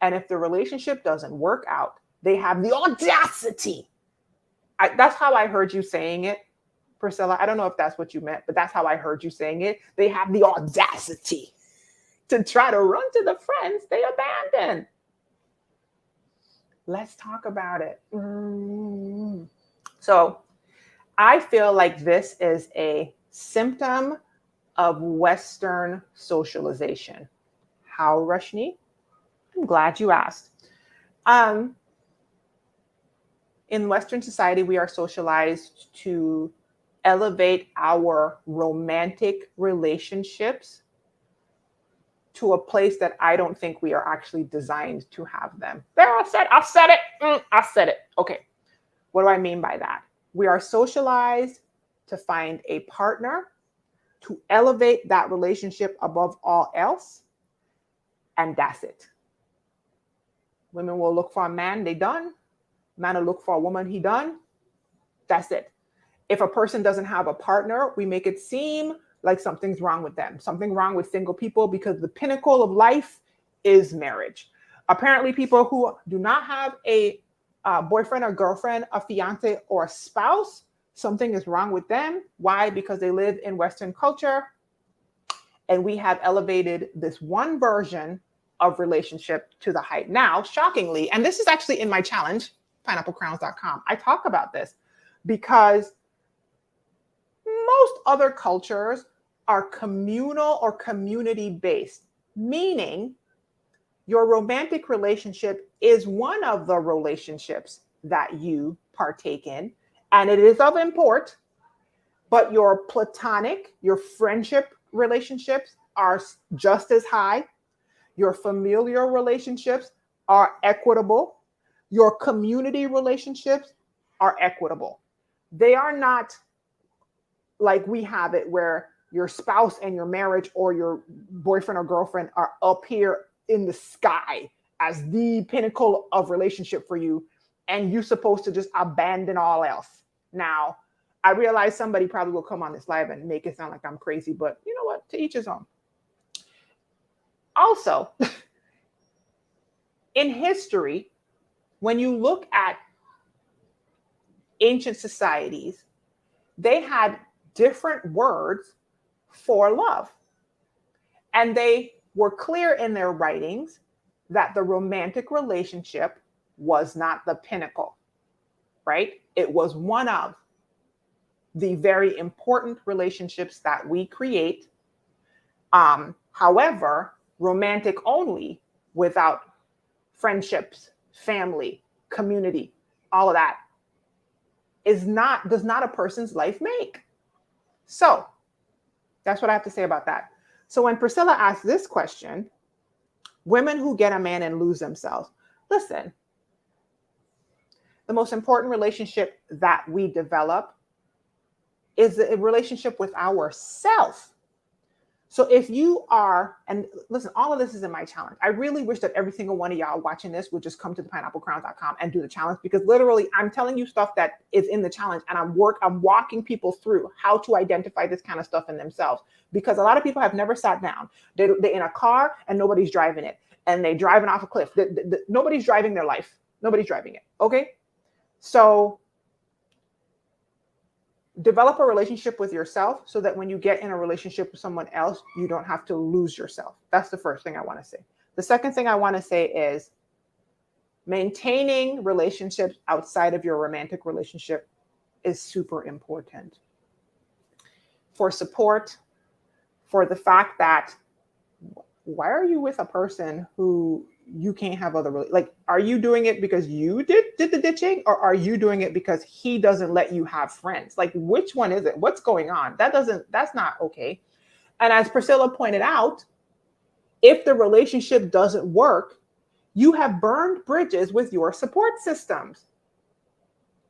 And if the relationship doesn't work out, they have the audacity. That's how I heard you saying it, Priscilla. I don't know if that's what you meant, but that's how I heard you saying it. They have the audacity to try to run to the friends they abandoned. Let's talk about it. So I feel like this is a symptom of Western socialization. How, Rashni? I'm glad you asked. In Western society, we are socialized to elevate our romantic relationships to a place that I don't think we are actually designed to have them. There, I said it. Okay. What do I mean by that? We are socialized to find a partner, to elevate that relationship above all else, and that's it. Women will look for a man, they done. Man will look for a woman, he done. That's it. If a person doesn't have a partner, we make it seem like something's wrong with them, something wrong with single people, because the pinnacle of life is marriage. Apparently, people who do not have a boyfriend or girlfriend, a fiance or a spouse, something is wrong with them. Why? Because they live in Western culture and we have elevated this one version of relationship to the height. Now, shockingly, and this is actually in my challenge, pineapplecrowns.com, I talk about this because most other cultures are communal or community-based, meaning your romantic relationship is one of the relationships that you partake in, and it is of import, but your platonic, your friendship relationships are just as high. Your familial relationships are equitable. Your community relationships are equitable. They are not like we have it where your spouse and your marriage or your boyfriend or girlfriend are up here in the sky as the pinnacle of relationship for you, and you're supposed to just abandon all else. Now, I realize somebody probably will come on this live and make it sound like I'm crazy, but you know what? To each his own. Also, in history, when you look at ancient societies, they had different words for love. And they were clear in their writings that the romantic relationship was not the pinnacle, right? It was one of the very important relationships that we create. However, romantic only without friendships, family, community, all of that does not a person's life make. So that's what I have to say about that. So when Priscilla asked this question, women who get a man and lose themselves, listen, the most important relationship that we develop is a relationship with ourselves. So if you are, and listen, all of this is in my challenge. I really wish that every single one of y'all watching this would just come to the pineapplecrowns.com and do the challenge, because literally I'm telling you stuff that is in the challenge, and I'm walking people through how to identify this kind of stuff in themselves, because a lot of people have never sat down. They're in a car and nobody's driving it, and they're driving off a cliff. Nobody's driving their life. Nobody's driving it. Okay. So develop a relationship with yourself so that when you get in a relationship with someone else, you don't have to lose yourself. That's the first thing I want to say. The second thing I want to say is maintaining relationships outside of your romantic relationship is super important for support, for the fact that why are you with a person who you can't have other, like, are you doing it because you did the ditching, or are you doing it because he doesn't let you have friends? Like, which one is it? What's going on? That's not okay. And as Priscilla pointed out, if the relationship doesn't work, you have burned bridges with your support systems.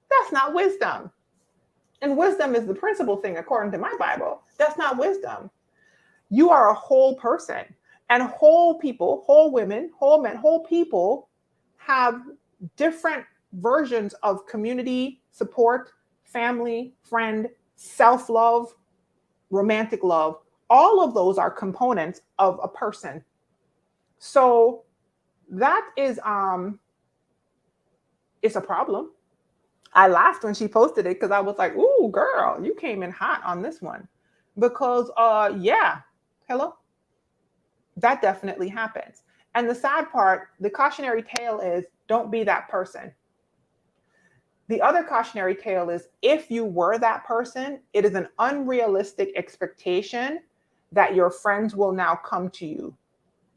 That's not wisdom. And wisdom is the principal thing according to my Bible. That's not wisdom. You are a whole person, and whole people, whole women, whole men, whole people have different versions of community, support, family, friend, self-love, romantic love. All of those are components of a person. So that is it's a problem. I laughed when she posted it because I was like, ooh, girl, you came in hot on this one. Because yeah, hello? That definitely happens. And the sad part, the cautionary tale is don't be that person. The other cautionary tale is if you were that person, it is an unrealistic expectation that your friends will now come to you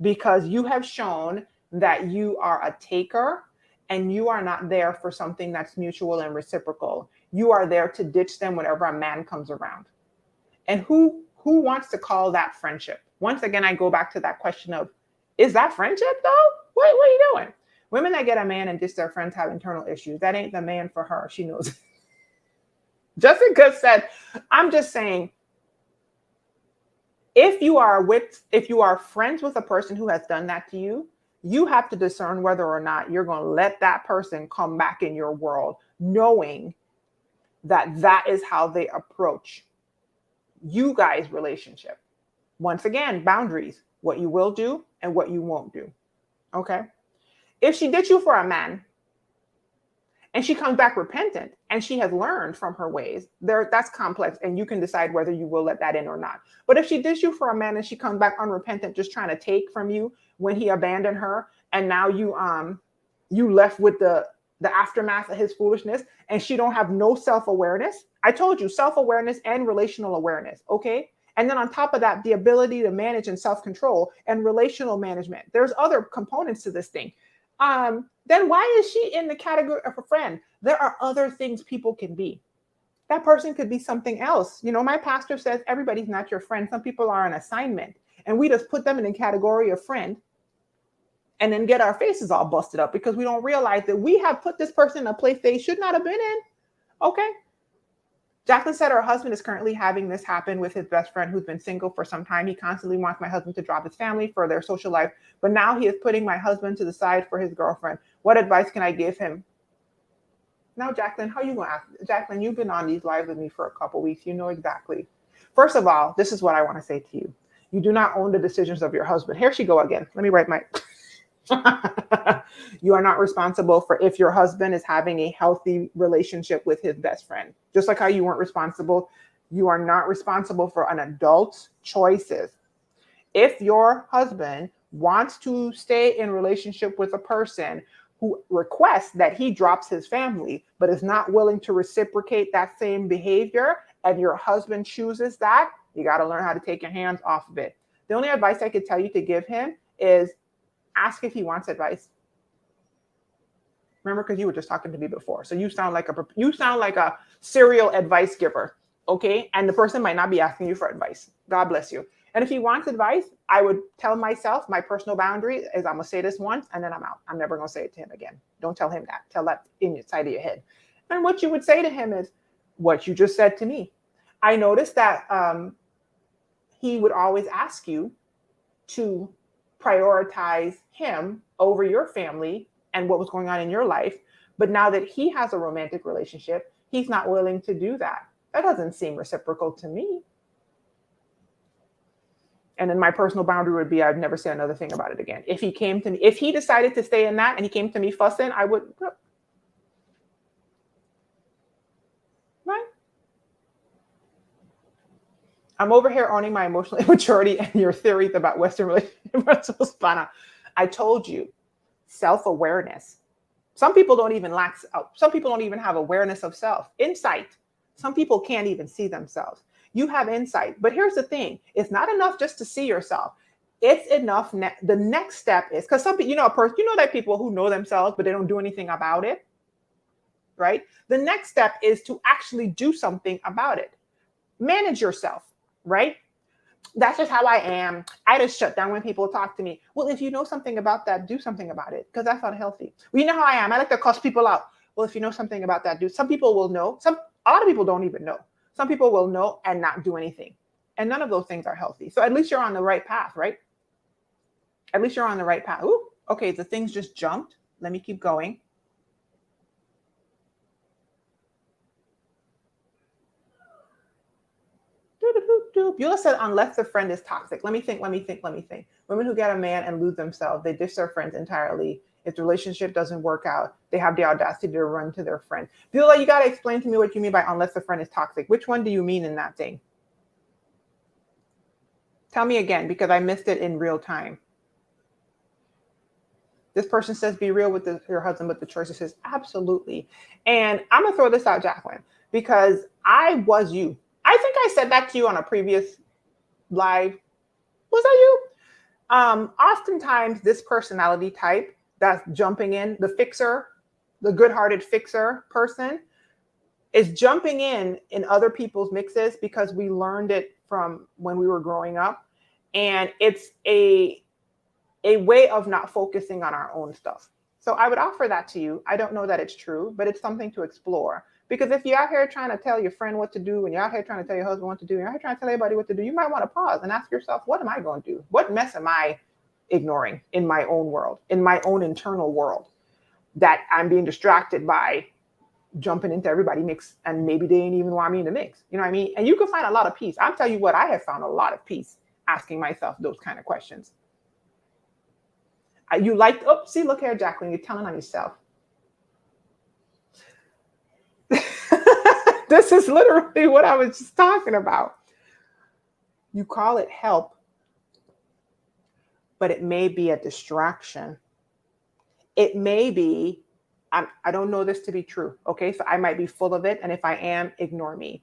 because you have shown that you are a taker and you are not there for something that's mutual and reciprocal. You are there to ditch them whenever a man comes around. And who wants to call that friendship? Once again, I go back to that question of, is that friendship though? What are you doing? Women that get a man and ditch their friends have internal issues. That ain't the man for her. She knows. Jessica said, I'm just saying, if you are friends with a person who has done that to you, you have to discern whether or not you're going to let that person come back in your world, knowing that that is how they approach you guys' relationship. Once again, boundaries, what you will do and what you won't do. Okay. If she ditched you for a man and she comes back repentant and she has learned from her ways, that's complex, and you can decide whether you will let that in or not. But if she ditched you for a man and she comes back unrepentant, just trying to take from you when he abandoned her, and now you left with the aftermath of his foolishness, and she don't have no self-awareness. I told you, self-awareness and relational awareness, okay? And then on top of that, the ability to manage and self-control and relational management. There's other components to this thing. Then why is she in the category of a friend? There are other things people can be. That person could be something else. You know, my pastor says everybody's not your friend. Some people are an assignment, and we just put them in the category of friend and then get our faces all busted up because we don't realize that we have put this person in a place they should not have been in. Okay. Jacqueline said her husband is currently having this happen with his best friend who's been single for some time. He constantly wants my husband to drop his family for their social life, but now he is putting my husband to the side for his girlfriend. What advice can I give him? Now, Jacqueline, how you going to ask? Jacqueline, you've been on these lives with me for a couple of weeks. You know exactly. First of all, this is what I want to say to you. You do not own the decisions of your husband. Here she go again. Let me write my... You are not responsible for if your husband is having a healthy relationship with his best friend. Just like how you weren't responsible, you are not responsible for an adult's choices. If your husband wants to stay in relationship with a person who requests that he drops his family, but is not willing to reciprocate that same behavior, and your husband chooses that, you got to learn how to take your hands off of it. The only advice I could tell you to give him is ask if he wants advice. Remember, because you were just talking to me before. So you sound like a serial advice giver, okay? And the person might not be asking you for advice. God bless you. And if he wants advice, I would tell myself my personal boundary is I'm going to say this once and then I'm out. I'm never going to say it to him again. Don't tell him that. Tell that inside of your head. And what you would say to him is what you just said to me. I noticed that he would always ask you to prioritize him over your family and what was going on in your life. But now that he has a romantic relationship, he's not willing to do that. That doesn't seem reciprocal to me. And then my personal boundary would be I'd never say another thing about it again. If he came to me, if he decided to stay in that and he came to me fussing, I would, right? I'm over here owning my emotional immaturity and your theories about Western relationships. I told you, self-awareness. Some people don't even have awareness of self. Insight. Some people can't even see themselves. You have insight. But here's the thing. It's not enough just to see yourself. It's enough. The next step is, because some people, a person, that people who know themselves, but they don't do anything about it, right? The next step is to actually do something about it. Manage yourself, right? That's just how I am. I just shut down when people talk to me. Well, if you know something about that, do something about it, because that's unhealthy. Well, you know how I am. I like to cuss people out. Well, if you know something about that, do. Some people will know. A lot of people don't even know. Some people will know and not do anything. And none of those things are healthy. So at least you're on the right path, right? At least you're on the right path. Ooh, okay, the things just jumped. Let me keep going. Beulah said, unless the friend is toxic. Let me think. Women who get a man and lose themselves, they dish their friends entirely. If the relationship doesn't work out, they have the audacity to run to their friend. Beulah, you got to explain to me what you mean by unless the friend is toxic. Which one do you mean in that thing? Tell me again, because I missed it in real time. This person says, be real with your husband, but the choice says, absolutely. And I'm going to throw this out, Jacqueline, because I was you. I think I said that to you on a previous live. Was that you? Oftentimes, this personality type that's jumping in, the fixer, the good-hearted fixer person, is jumping in other people's mixes because we learned it from when we were growing up. And it's a way of not focusing on our own stuff. So I would offer that to you. I don't know that it's true, but it's something to explore. Because if you're out here trying to tell your friend what to do, and you're out here trying to tell your husband what to do, and you're out here trying to tell everybody what to do, you might want to pause and ask yourself, what am I going to do? What mess am I ignoring in my own world, in my own internal world, that I'm being distracted by jumping into everybody mix, and maybe they ain't even want me in the mix. You know what I mean? And you can find a lot of peace. I'll tell you what, I have found a lot of peace asking myself those kind of questions. You like, oh, see, look here, Jacqueline, you're telling on yourself. This is literally what I was just talking about. You call it help, but it may be a distraction. It may be, I don't know this to be true. Okay, so I might be full of it. And if I am, ignore me.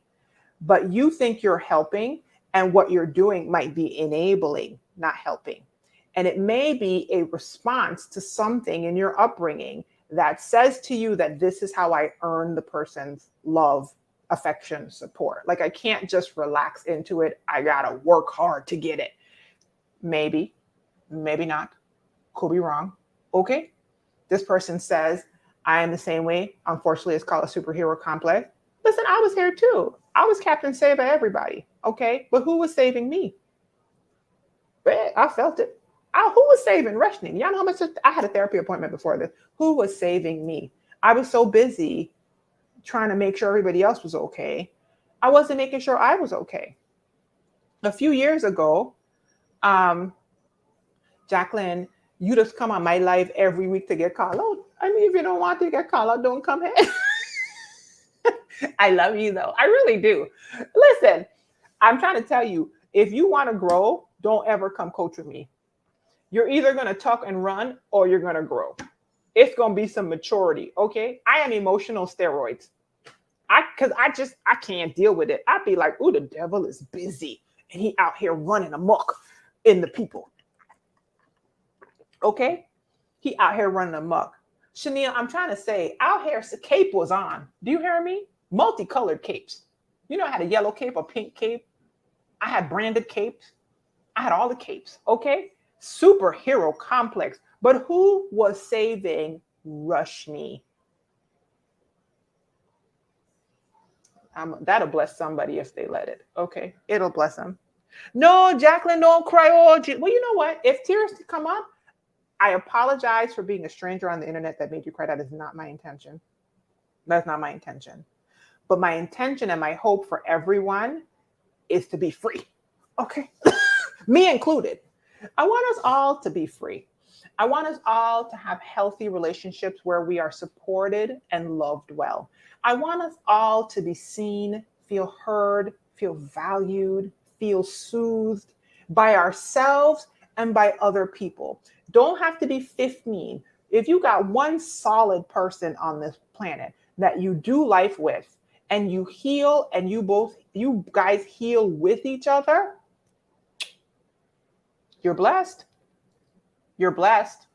But you think you're helping, and what you're doing might be enabling, not helping. And it may be a response to something in your upbringing that says to you that this is how I earn the person's love, affection, support. Like, I can't just relax into it. I gotta work hard to get it. Maybe, maybe not. Could be wrong. Okay. This person says, I am the same way. Unfortunately, it's called a superhero complex. Listen, I was here too. I was Captain Save everybody. Okay. But who was saving me? I felt it. Who was saving Rushing? Y'all know how much I had a therapy appointment before this. Who was saving me? I was so busy trying to make sure everybody else was okay. I wasn't making sure I was okay. A few years ago, Jacqueline, you just come on my live every week to get called out. I mean, if you don't want to get called out, don't come here. I love you though. I really do. Listen, I'm trying to tell you, if you want to grow, don't ever come coach with me. You're either going to tuck and run or you're going to grow. It's going to be some maturity. Okay. I am emotional steroids. I can't deal with it. I'd be like, ooh, the devil is busy and he out here running amok in the people. Okay. He out here running amok. Chanel, I'm trying to say, out here, the cape was on. Do you hear me? Multicolored capes. You know, I had a yellow cape, a pink cape. I had branded capes. I had all the capes. Okay. Superhero complex. But who was saving Rushni? That'll bless somebody if they let it. Okay. It'll bless them. No, Jacqueline, don't cry. Well, you know what? If tears come up, I apologize for being a stranger on the internet that made you cry. That is not my intention. That's not my intention. But my intention and my hope for everyone is to be free. Okay. Me included. I want us all to be free. I want us all to have healthy relationships where we are supported and loved well. I want us all to be seen, feel heard, feel valued, feel soothed by ourselves and by other people. Don't have to be 15. If you got one solid person on this planet that you do life with and you heal and you guys heal with each other, You're blessed. You're blessed.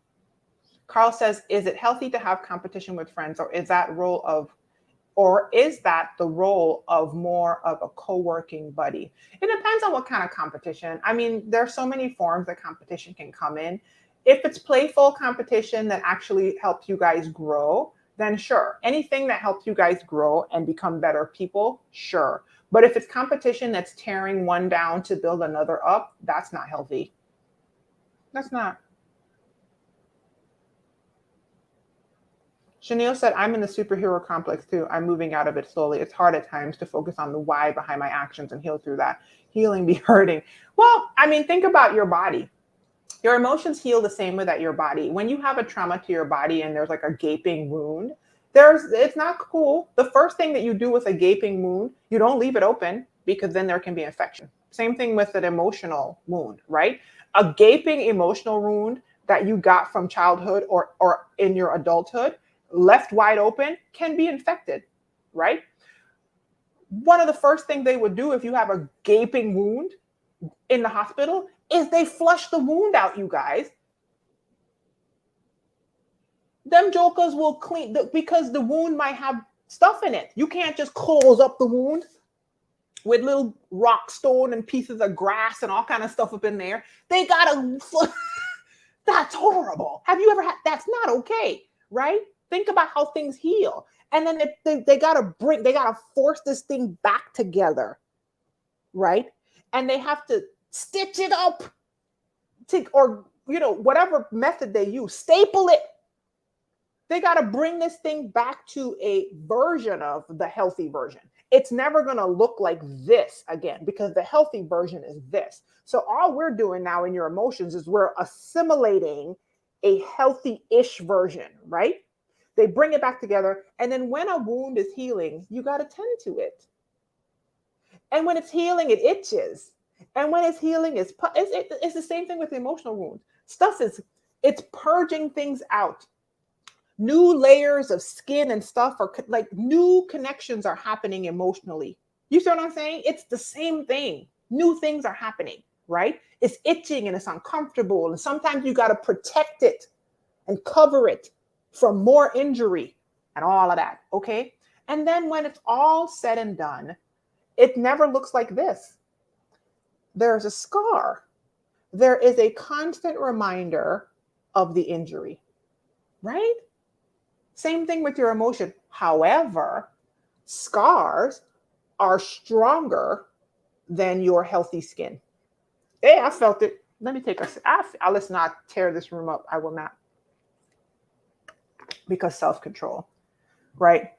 Carl says, is it healthy to have competition with friends, or is that the role of more of a co-working buddy? It depends on what kind of competition. I mean, there's so many forms that competition can come in. If it's playful competition that actually helps you guys grow, then sure. Anything that helps you guys grow and become better people, sure. But if it's competition that's tearing one down to build another up, that's not healthy. That's not. Chanel said, I'm in the superhero complex too. I'm moving out of it slowly. It's hard at times to focus on the why behind my actions and heal through that. Healing be hurting. Well, I mean, think about your body. Your emotions heal the same way that your body. When you have a trauma to your body and there's like a gaping wound, it's not cool. The first thing that you do with a gaping wound, you don't leave it open, because then there can be infection. Same thing with an emotional wound, right? A gaping emotional wound that you got from childhood or in your adulthood, left wide open, can be infected, right? One of the first things they would do if you have a gaping wound in the hospital is they flush the wound out, you guys. Them jokers will clean, because the wound might have stuff in it. You can't just close up the wound with little rock stone and pieces of grass and all kind of stuff up in there. They gotta, that's horrible. Have you ever had, that's not okay, right? Think about how things heal. And then they gotta force this thing back together, right? And they have to stitch it up or whatever method they use, staple it. They got to bring this thing back to a version of the healthy version. It's never going to look like this again, because the healthy version is this. So all we're doing now in your emotions is we're assimilating a healthy-ish version, right? They bring it back together. And then when a wound is healing, you got to tend to it. And when it's healing, it itches. And when it's healing, it's the same thing with the emotional wounds. It's purging things out. New layers of skin and stuff are like new connections are happening emotionally. You see what I'm saying? It's the same thing. New things are happening, right? It's itching and it's uncomfortable. And sometimes you got to protect it and cover it from more injury and all of that. Okay. And then when it's all said and done, it never looks like this. There's a scar. There is a constant reminder of the injury, right? Same thing with your emotion. However, scars are stronger than your healthy skin. Hey, I felt it. Let me take let's not tear this room up. I will not. Because self-control, right?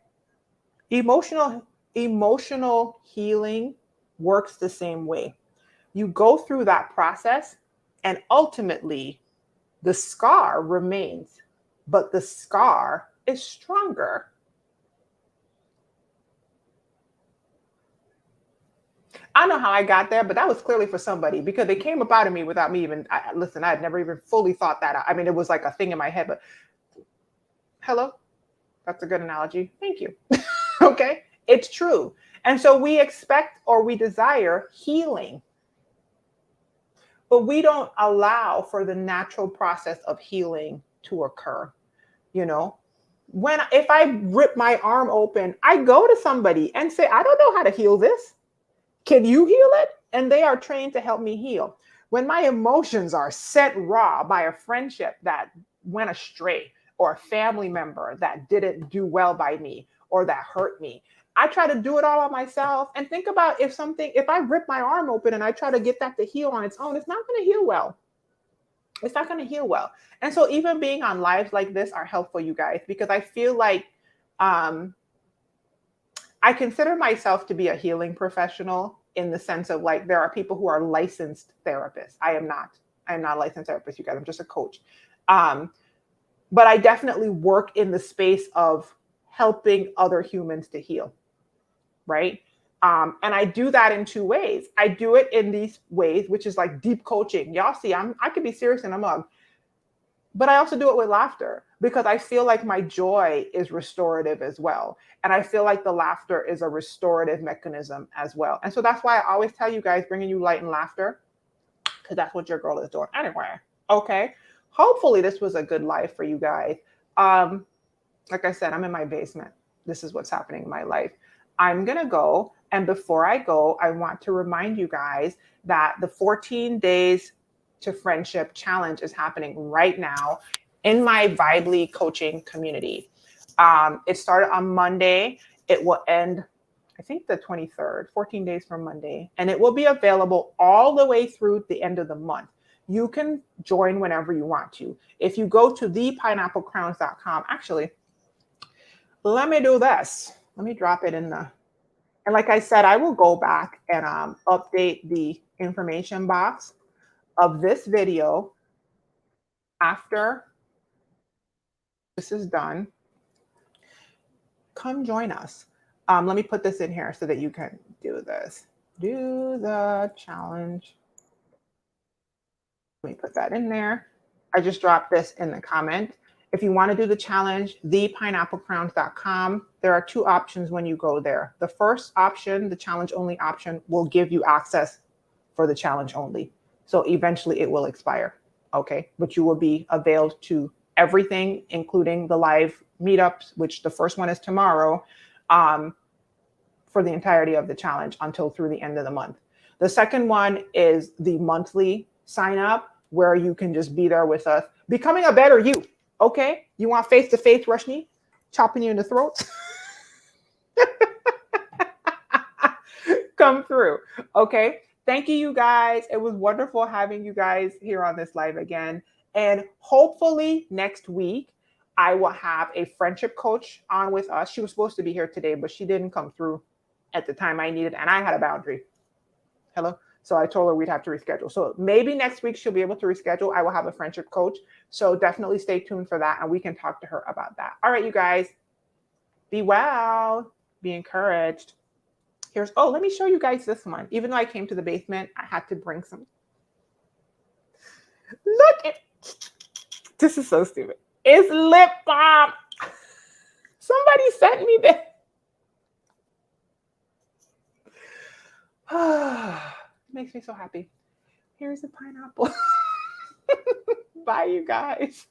Emotional healing works the same way. You go through that process and ultimately the scar remains, but the scar is stronger. I know how I got there, but that was clearly for somebody, because they came up out of me without me even, I had never even fully thought that out. I mean, it was like a thing in my head, but hello, that's a good analogy. Thank you. Okay, it's true. And so we expect or we desire healing, but we don't allow for the natural process of healing to occur. If I rip my arm open, I go to somebody and say, I don't know how to heal this. Can you heal it? And they are trained to help me heal. When my emotions are set raw by a friendship that went astray, or a family member that didn't do well by me, or that hurt me, I try to do it all on myself. And think about if I rip my arm open and I try to get that to heal on its own, it's not going to heal well. It's not going to heal well. And so even being on lives like this are helpful, you guys, because I feel like I consider myself to be a healing professional, in the sense of like, there are people who are licensed therapists. I am not a licensed therapist, you guys. I'm just a coach. But I definitely work in the space of helping other humans to heal, right? And I do that in two ways. I do it in these ways, which is like deep coaching. Y'all see, I could be serious in a mug, but I also do it with laughter, because I feel like my joy is restorative as well. And I feel like the laughter is a restorative mechanism as well. And so that's why I always tell you guys, bringing you light and laughter, because that's what your girl is doing anyway. Okay. Hopefully this was a good life for you guys. Like I said, I'm in my basement. This is what's happening in my life. I'm going to go. And before I go, I want to remind you guys that the 14 days to friendship challenge is happening right now in my Vibely coaching community. It started on Monday. It will end, I think, the 23rd, 14 days from Monday. And it will be available all the way through the end of the month. You can join whenever you want to. If you go to thepineapplecrowns.com, actually, let me do this. Let me drop it in the, and like I said, I will go back and update the information box of this video after this is done. Come join us. Let me put this in here so that you can do this. Do the challenge. Let me put that in there. I just dropped this in the comment. If you want to do the challenge, thepineapplecrowns.com, there are two options when you go there. The first option, the challenge only option, will give you access for the challenge only. So eventually it will expire. Okay. But you will be availed to everything, including the live meetups, which the first one is tomorrow, for the entirety of the challenge until through the end of the month. The second one is the monthly sign up, where you can just be there with us, becoming a better you. Okay. You want face-to-face, Rushni? Chopping you in the throat? Come through. Okay. Thank you guys. It was wonderful having you guys here on this live again. And hopefully next week, I will have a friendship coach on with us. She was supposed to be here today, but she didn't come through at the time I needed. And I had a boundary. Hello. So I told her we'd have to reschedule. So maybe next week she'll be able to reschedule. I will have a friendship coach. So definitely stay tuned for that. And we can talk to her about that. All right, you guys. Be well. Be encouraged. Here's, oh, let me show you guys this one. Even though I came to the basement, I had to bring some. Look at, this is so stupid. It's lip balm. Somebody sent me this. Makes me so happy. Here's a pineapple. Bye, you guys.